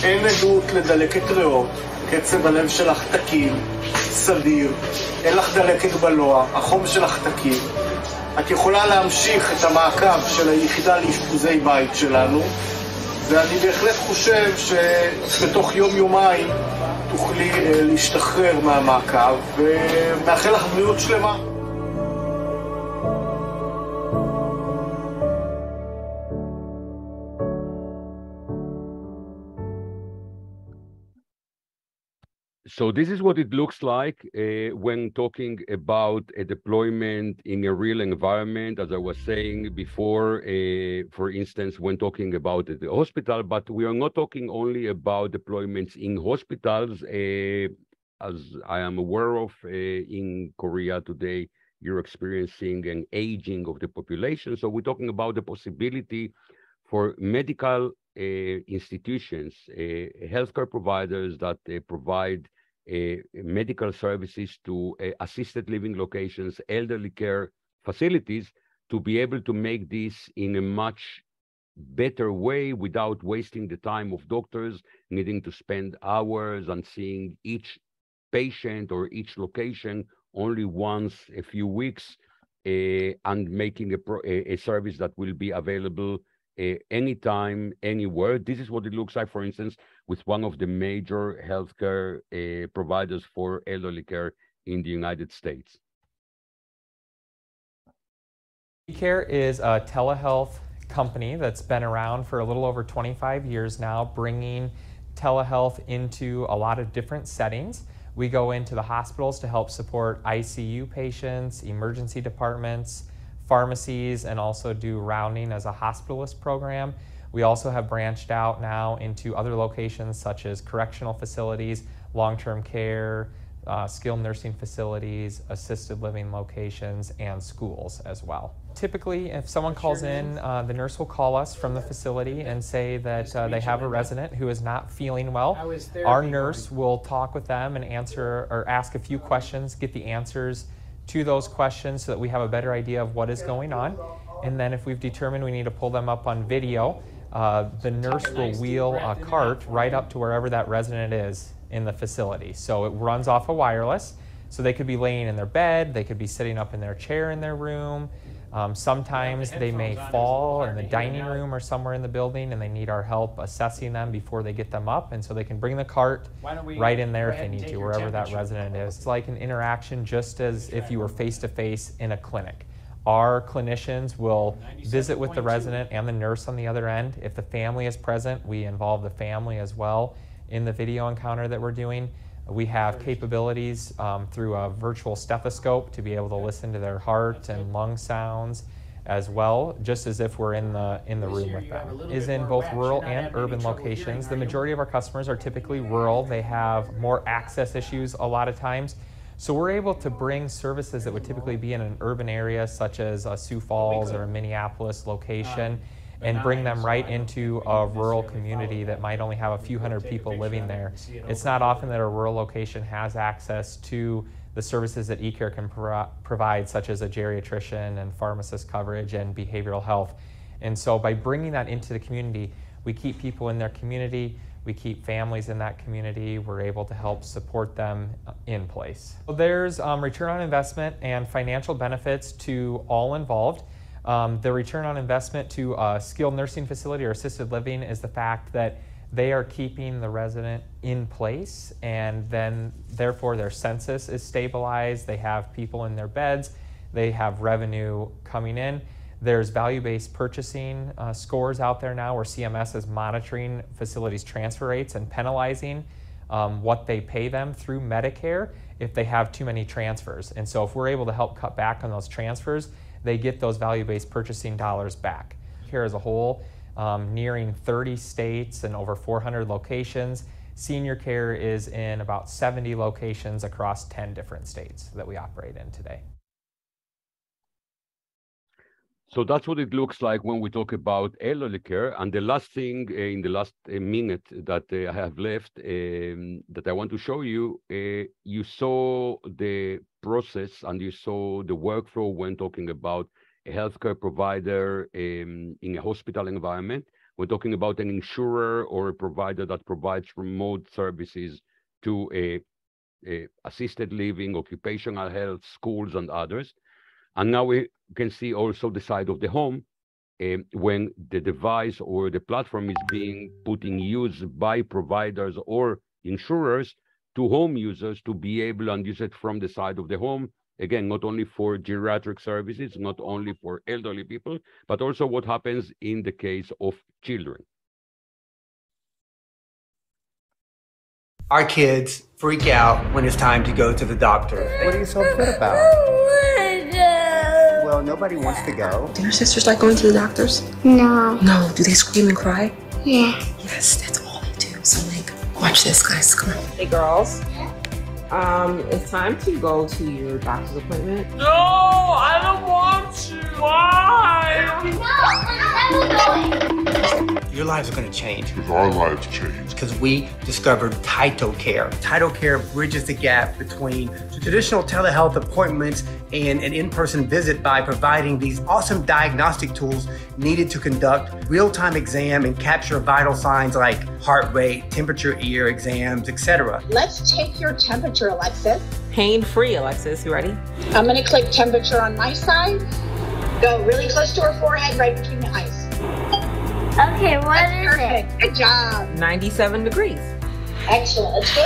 אין עדות לדלקת ריאות. קצב הלב שלך תקין, סדיר. אין לך דלקת בלוע, החום שלך תקין. את יכולה להמשיך את המעקב של היחידה לאשפוזי בית שלנו. ואני בהחלט חושב שבתוך יום-יומיים תוכלי להשתחרר מהמעקב, ומאחל לך בריאות שלמה. So this is what it looks like when talking about a deployment in a real environment, as I was saying before, for instance, when talking about the hospital, but we are not talking only about deployments in hospitals. As I am aware of, in Korea today, you're experiencing an aging of the population. So we're talking about the possibility for medical institutions, healthcare providers that provide medical services to assisted living locations, elderly care facilities, to be able to make this in a much better way without wasting the time of doctors needing to spend hours on seeing each patient or each location only once a few weeks, and making a service that will be available anytime, anywhere. This is what it looks like, for instance, with one of the major healthcare providers for elderly care in the United States. TytoCare is a telehealth company that's been around for a little over 25 years now, bringing telehealth into a lot of different settings. We go into the hospitals to help support ICU patients, emergency departments, pharmacies, and also do rounding as a hospitalist program. We also have branched out now into other locations such as correctional facilities, long-term care, skilled nursing facilities, assisted living locations, and schools as well. Typically, if someone calls in, the nurse will call us from the facility and say that they have a resident who is not feeling well. Our nurse will talk with them and answer or ask a few questions, get the answers to those questions so that we have a better idea of what is going on. And then if we've determined we need to pull them up on video, the nurse will wheel a cart right up to wherever that resident is in the facility. So it runs off a wireless. So they could be laying in their bed, they could be sitting up in their chair in their room. Sometimes they may fall in the dining room or somewhere in the building and they need our help assessing them before they get them up. And so they can bring the cart right in there if they need to, wherever that resident is. It's like an interaction just as if you were face-to-face in a clinic. Our clinicians will visit with the resident and the nurse on the other end. If the family is present, we involve the family as well in the video encounter that we're doing. We have capabilities through a virtual stethoscope to be able to listen to their heart and lung sounds as well, just as if we're in the room with them. Is in both rural and urban locations. The majority of our customers are typically rural. They have more access issues a lot of times. So we're able to bring services that would typically be in an urban area, such as a Sioux Falls or a Minneapolis location, and bring them right into a rural community that might only have a few hundred people living there. It's not often that a rural location has access to the services that eCare can provide, such as a geriatrician and pharmacist coverage and behavioral health. And so by bringing that into the community, we keep people in their community, we keep families in that community, we're able to help support them in place. So there's return on investment and financial benefits to all involved. The return on investment to a skilled nursing facility or assisted living is the fact that they are keeping the resident in place, and then therefore their census is stabilized, they have people in their beds, they have revenue coming in. There's value-based purchasing scores out there now where CMS is monitoring facilities' transfer rates and penalizing what they pay them through Medicare if they have too many transfers. And so if we're able to help cut back on those transfers, they get those value-based purchasing dollars back. Here as a whole, nearing 30 states and over 400 locations. Senior care is in about 70 locations across 10 different states that we operate in today. So that's what it looks like when we talk about elderly care. And the last thing in the last minute that I have left that I want to show you, you saw the process and you saw the workflow when talking about a healthcare provider in a hospital environment. We're talking about an insurer or a provider that provides remote services to a assisted living, occupational health, schools, and others. And now we can see also the side of the home, when the device or the platform is being put in use by providers or insurers to home users to be able to use it from the side of the home. Again, not only for geriatric services, not only for elderly people, but also what happens in the case of children. Our kids freak out when it's time to go to the doctor. What are you so upset about? Well, nobody wants to go. Do your sisters like going to the doctors? No. No. Do they scream and cry? Yeah. Yes, that's all they do. So, like, watch this, guys. Come on. Hey, girls. It's time to go to your doctor's appointment. No, I don't want to. Why? Your lives are going to change. Because our lives change. Because we discovered TytoCare. TytoCare bridges the gap between traditional telehealth appointments and an in-person visit by providing these awesome diagnostic tools needed to conduct real-time exam and capture vital signs like heart rate, temperature, ear exams, etc. Let's take your temperature, Alexis. Pain-free, Alexis. You ready? I'm going to click temperature on my side. Go really close to her forehead, right between the eyes. Okay, what is perfect. Good job. 97 degrees. Excellent. Let's go.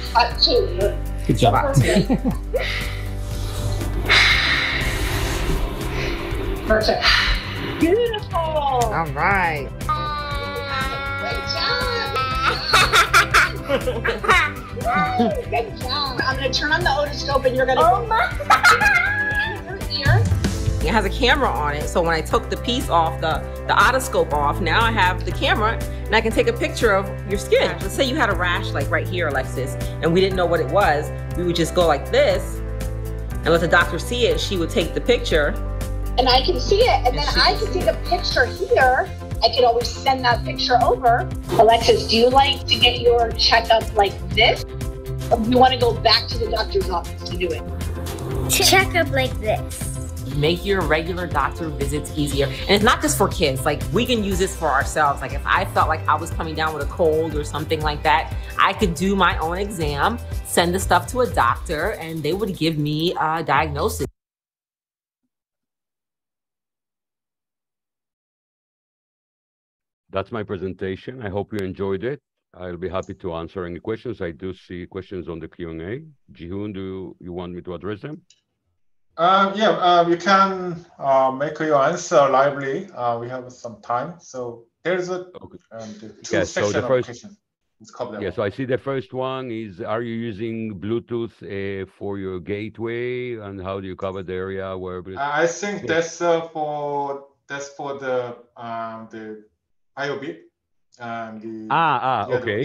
Spot 2. Good job. Perfect. Beautiful. All right. Great job. Good job. I'm going to turn on the otoscope and you're going to Oh my ear. It has a camera on it, so when I took the piece off, the otoscope off, now I have the camera and I can take a picture of your skin. Let's say you had a rash like right here, Alexis, and we didn't know what it was. We would just go like this and let the doctor see it. She would take the picture. And I can see it, and then I can see the picture here. I could always send that picture over. Alexis, do you like to get your checkup like this? Or do you want to go back to the doctor's office to do it? Checkup like this. Make your regular doctor visits easier. And it's not just for kids. Like, we can use this for ourselves. Like, if I felt like I was coming down with a cold or something like that, I could do my own exam, send the stuff to a doctor, and they would give me a diagnosis. That's my presentation. I hope you enjoyed it. I'll be happy to answer any questions. I do see questions on the Q&A. Jihun, do you want me to address them? You can make your answer lively. We have some time. So there's a two section of questions. So I see the first one is, are you using Bluetooth for your gateway, and how do you cover the area where? I think that's for the BioBeat. Okay.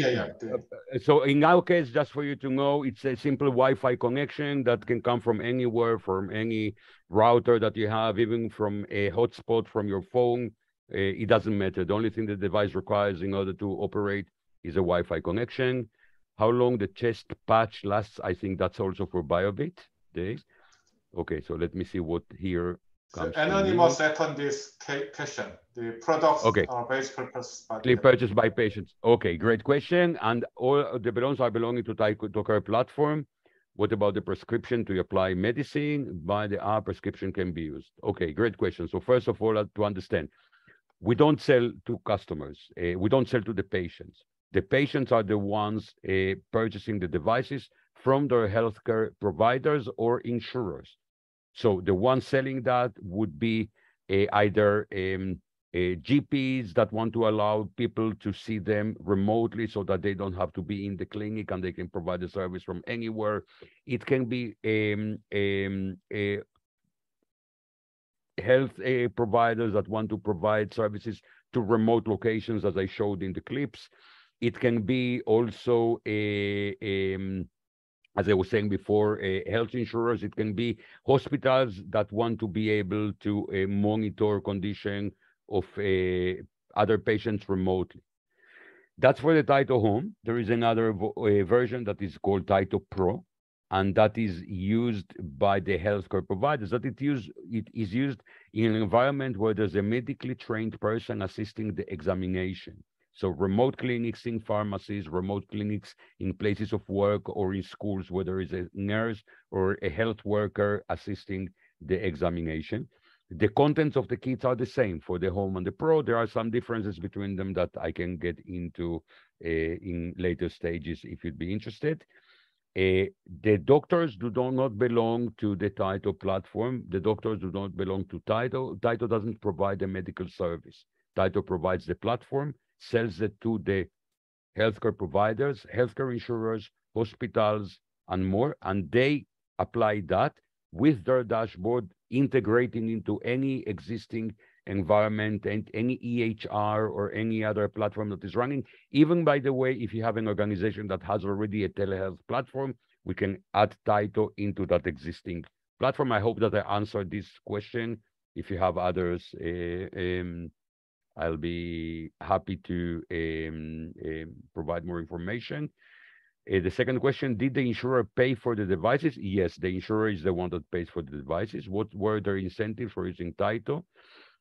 So in our case, just for you to know, it's a simple Wi-Fi connection that can come from anywhere, from any router that you have, even from a hotspot from your phone. It doesn't matter. The only thing the device requires in order to operate is a Wi-Fi connection. How long the chest patch lasts, I think that's also for BioBeat days. Okay, so let me see what here comes. So anonymous on this question. The products are basically purchased by patients. Okay, great question. And all the belongings are belonging to TytoCare platform. What about the prescription to apply medicine? By the app, prescription can be used. Okay, great question. So first of all, to understand, we don't sell to customers. We don't sell to the patients. The patients are the ones purchasing the devices from their healthcare providers or insurers. So the ones selling that would be either GPs that want to allow people to see them remotely so that they don't have to be in the clinic and they can provide the service from anywhere. It can be health providers that want to provide services to remote locations, as I showed in the clips. It can be also as I was saying before, health insurers. It can be hospitals that want to be able to monitor condition of other patients remotely. That's for the Tyto Home. There is another version that is called Tyto Pro, and that is used by the healthcare providers. That it is used in an environment where there's a medically trained person assisting the examination. So remote clinics in pharmacies, remote clinics in places of work or in schools where there is a nurse or a health worker assisting the examination. The contents of the kits are the same for the Home and the Pro. There are some differences between them that I can get into in later stages if you'd be interested. The doctors do not belong to the Tyto platform. The doctors do not belong to Tyto. Tyto doesn't provide a medical service. Tyto provides the platform, sells it to the healthcare providers, healthcare insurers, hospitals, and more, and they apply that with their dashboard, integrating into any existing environment and any EHR or any other platform that is running. Even, by the way, if you have an organization that has already a telehealth platform, we can add Tyto into that existing platform. I hope that I answered this question. If you have others, I'll be happy to provide more information. The second question, did the insurer pay for the devices? Yes, the insurer is the one that pays for the devices. What were their incentives for using Tyto?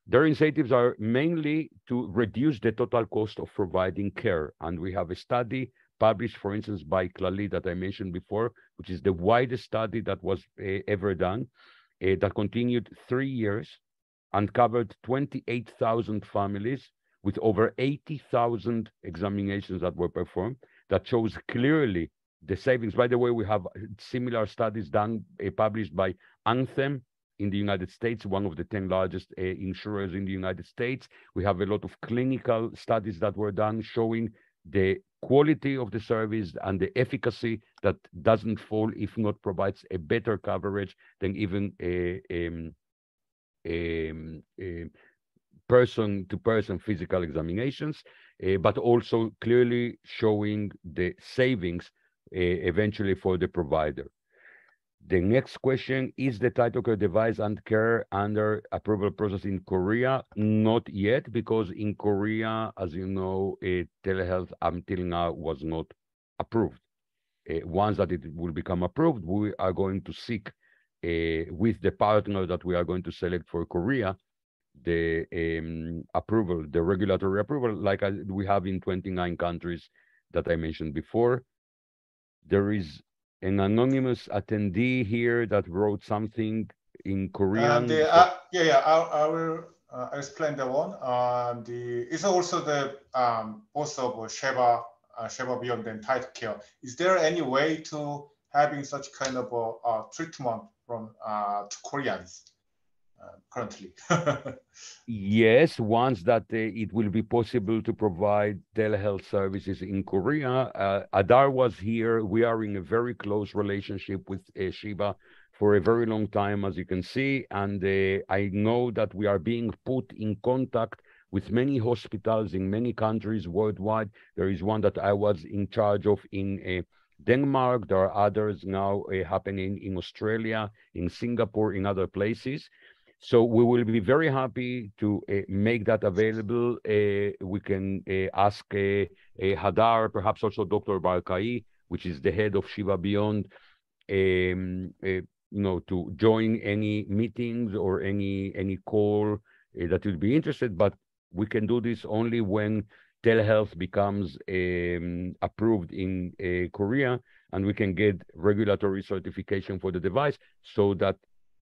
Their incentives are mainly to reduce the total cost of providing care. And we have a study published, for instance, by Clali that I mentioned before, which is the widest study that was ever done, that continued 3 years and covered 28,000 families with over 80,000 examinations that were performed. That shows clearly the savings. By the way, we have similar studies done, published by Anthem in the United States, one of the 10 largest insurers in the United States. We have a lot of clinical studies that were done showing the quality of the service and the efficacy that doesn't fall if not provides a better coverage than even person-to-person physical examinations, but also clearly showing the savings eventually for the provider. The next question, is the TytoCare device and care under approval process in Korea? Not yet, because in Korea, as you know, telehealth until now was not approved. Once that it will become approved, we are going to seek with the partner that we are going to select for Korea, the approval, the regulatory approval, like we have in 29 countries that I mentioned before. There is an anonymous attendee here that wrote something in Korean. I will explain that one. It's also the both of Sheba Beyondwa and TytoCare. Is there any way to having such kind of treatment from to Koreans currently? Yes, once that it will be possible to provide telehealth services in Korea. Hadar was here. We are in a very close relationship with Sheba for a very long time, as you can see. And I know that we are being put in contact with many hospitals in many countries worldwide. There is one that I was in charge of in Denmark. There are others now happening in Australia, in Singapore, in other places. So we will be very happy to make that available. We can ask Hadar, perhaps also Dr. Barkai, which is the head of Sheba Beyond, to join any meetings or any call that would be interested. But we can do this only when telehealth becomes approved in Korea, and we can get regulatory certification for the device so that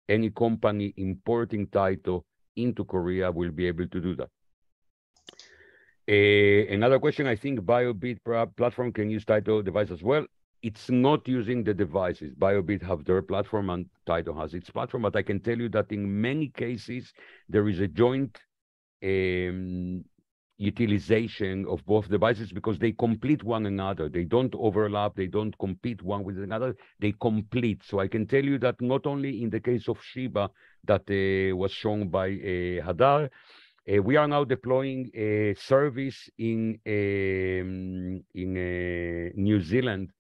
any company importing Tyto into Korea will be able to do that. Another question, I think BioBeat platform can use Tyto device as well. It's not using the devices. BioBeat have their platform and Tyto has its platform, but I can tell you that in many cases, there is a joint utilization of both devices because they complete one another. They don't overlap. They don't compete one with another. They complete. So I can tell you that not only in the case of Sheba that was shown by Hadar, we are now deploying a service in New Zealand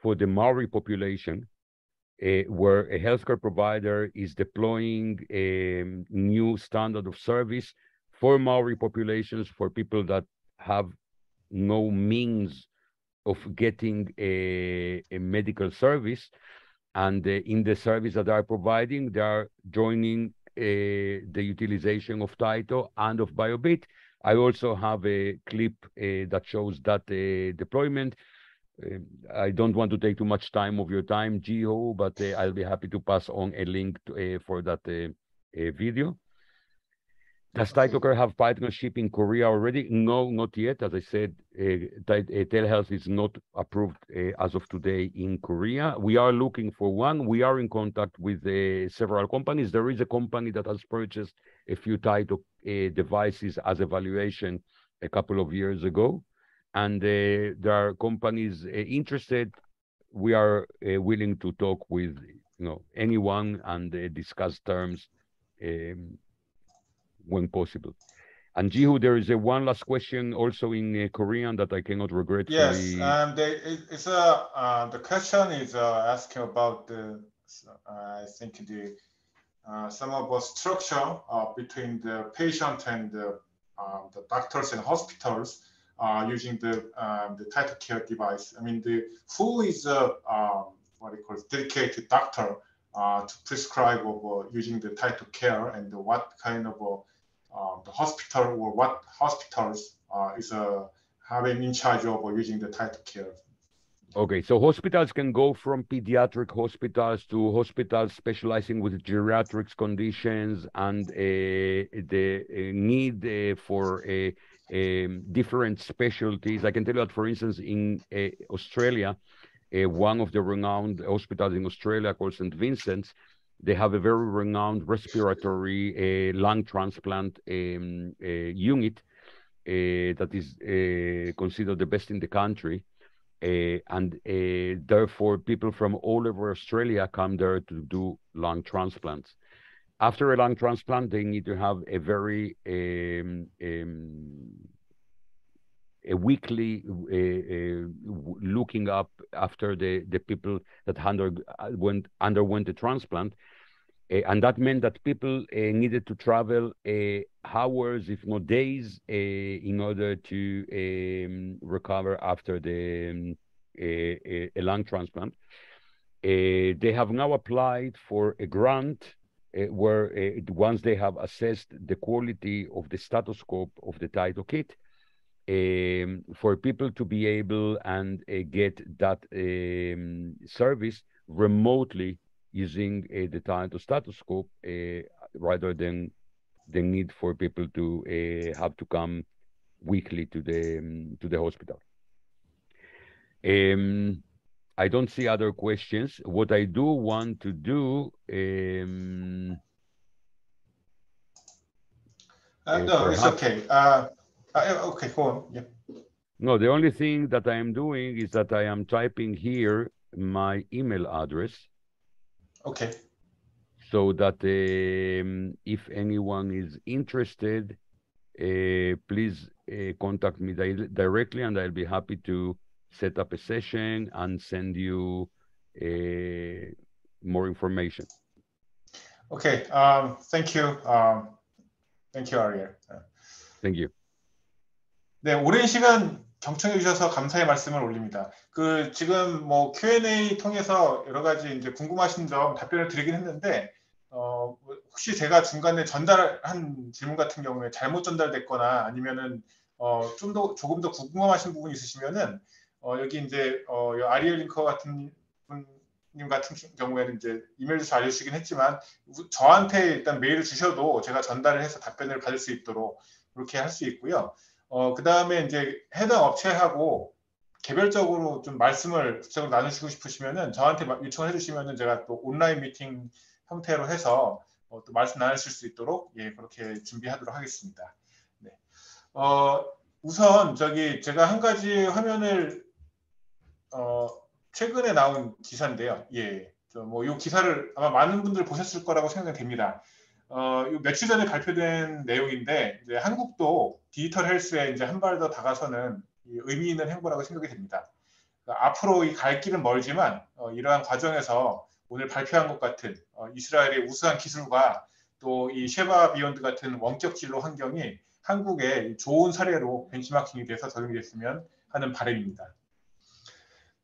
for the Maori population, where a healthcare provider is deploying a new standard of service for Maori populations, for people that have no means of getting a medical service. And in the service that they are providing, they are joining the utilization of Tyto and of BioBeat. I also have a clip that shows that deployment. I don't want to take too much time of your time, Gio, but I'll be happy to pass on a link for that video. Does TytoCare have partnership in Korea already? No, not yet. As I said, telehealth is not approved as of today in Korea. We are looking for one. We are in contact with several companies. There is a company that has purchased a few Tyto devices as evaluation a couple of years ago. And there are companies interested. We are willing to talk with anyone and discuss terms when possible. And Jihu, there is one last question also in Korean that I cannot regretfully. Yes, the question is asking about I think some of the structure between the patient and the doctors and hospitals using the TytoCare device. I mean, who is dedicated doctor to prescribe using the TytoCare, and what kind of the hospital or what hospitals is having in charge of using the TytoCare? Okay, so hospitals can go from pediatric hospitals to hospitals specializing with geriatrics conditions and the need for different specialties. I can tell you that, for instance, in Australia, one of the renowned hospitals in Australia called St. Vincent's, they have a very renowned respiratory lung transplant unit that is considered the best in the country. And therefore, people from all over Australia come there to do lung transplants. After a lung transplant, they need to have a very a weekly looking up after the people that underwent the transplant. And that meant that people needed to travel hours, if not days, in order to recover after a lung transplant. They have now applied for a grant where once they have assessed the quality of the stethoscope of the Tyto kit, for people to be able and get that service remotely using the Tyto stethoscope, rather than the need for people to have to come weekly to the hospital. I don't see other questions. What I do want to do, no, it's okay. Okay, go on. Yeah. No, the only thing that I am doing is that I am typing here my email address. Okay. So that if anyone is interested, please contact me directly, and I'll be happy to set up a session and send you more information. Okay. Thank you. Thank you, Ariel. Thank you. 네, 오랜 시간 경청해 주셔서 감사의 말씀을 올립니다. 지금 뭐 Q&A 통해서 여러 가지 이제 궁금하신 점 답변을 드리긴 했는데, 혹시 제가 중간에 전달한 질문 같은 경우에 잘못 전달됐거나 아니면은 조금 더 궁금하신 부분이 있으시면은 여기 이제 아리엘 링커 같은 님 같은 경우에는 이제 이메일 주소 알려주시긴 했지만 저한테 일단 메일을 주셔도 제가 전달을 해서 답변을 받을 수 있도록 그렇게 할 수 있고요. 그 다음에 이제 해당 업체하고 개별적으로 좀 말씀을 구체적으로 나누시고 싶으시면은 저한테 요청해 주시면은 제가 또 온라인 미팅 형태로 해서 또 말씀 나누실 수 있도록 그렇게 준비하도록 하겠습니다. 네. 우선 제가 한 가지 화면을 최근에 나온 기사인데요. 뭐 이 기사를 아마 많은 분들 보셨을 거라고 생각이 됩니다. 며칠 전에 발표된 내용인데 이제 한국도 디지털 헬스에 이제 한 발 더 다가서는 의미 있는 행보라고 생각이 됩니다. 그러니까 앞으로 갈 길은 멀지만 이러한 과정에서 오늘 발표한 것 같은 이스라엘의 우수한 기술과 또 이 쉐바 비욘드 같은 원격 진료 환경이 한국의 좋은 사례로 벤치마킹이 돼서 적용이 됐으면 하는 바람입니다.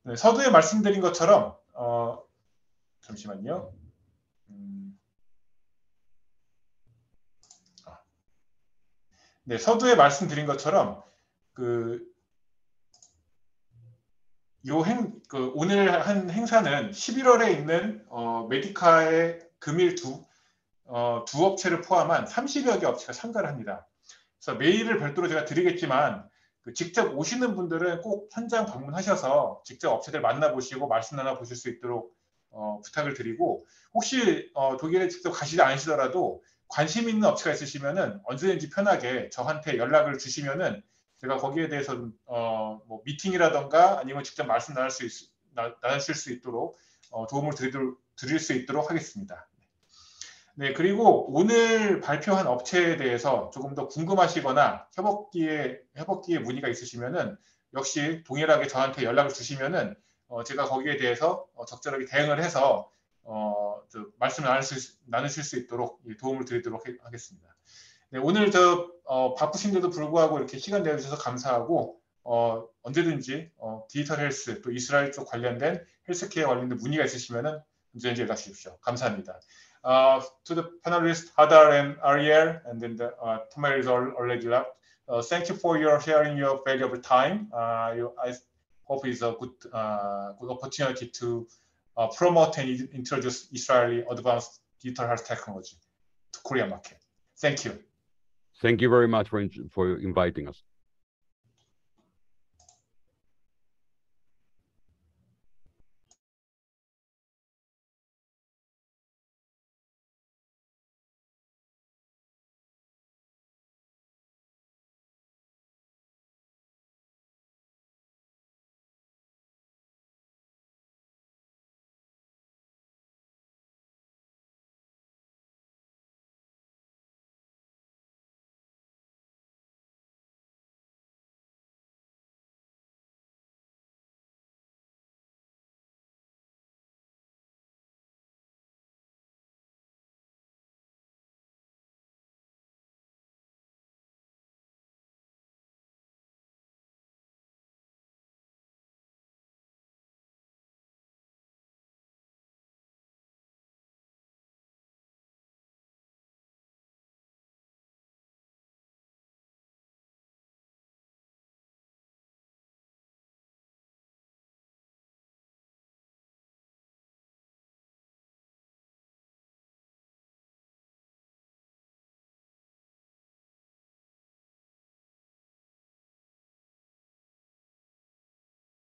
네, 서두에 말씀드린 것처럼 잠시만요. 네, 서두에 말씀드린 것처럼 오늘 한 행사는 11월에 있는 메디카의 금일 두 업체를 포함한 30여 개 업체가 참가를 합니다. 그래서 메일을 별도로 제가 드리겠지만 직접 오시는 분들은 꼭 현장 방문하셔서 직접 업체들 만나보시고 말씀 나눠보실 수 있도록 부탁을 드리고, 혹시 독일에 직접 가시지 않으시더라도 관심 있는 업체가 있으시면은 언제든지 편하게 저한테 연락을 주시면은 제가 거기에 대해서 뭐 미팅이라던가 아니면 직접 말씀 나누실 수 있도록 도움을 드릴 수 있도록 하겠습니다. 네, 그리고 오늘 발표한 업체에 대해서 조금 더 궁금하시거나 협업기에 문의가 있으시면은 역시 동일하게 저한테 연락을 주시면은 제가 거기에 대해서 적절하게 대응을 해서 말씀 나누실 수 있도록 도움을 드리도록 하겠습니다. 네, 오늘 바쁘신데도 불구하고 이렇게 시간 내주셔서 감사하고, 언제든지 디지털 헬스 또 이스라엘 쪽 관련된 헬스케어 관련된 문의가 있으시면은 언제든지 연락 주십시오. 감사합니다. To the panelists Hadar and Ariel, and then the Tamar is already left. Thank you for your sharing your valuable time. I hope it's a good opportunity to promote and introduce Israeli advanced digital health technology to Korean market. Thank you. Thank you very much for inviting us.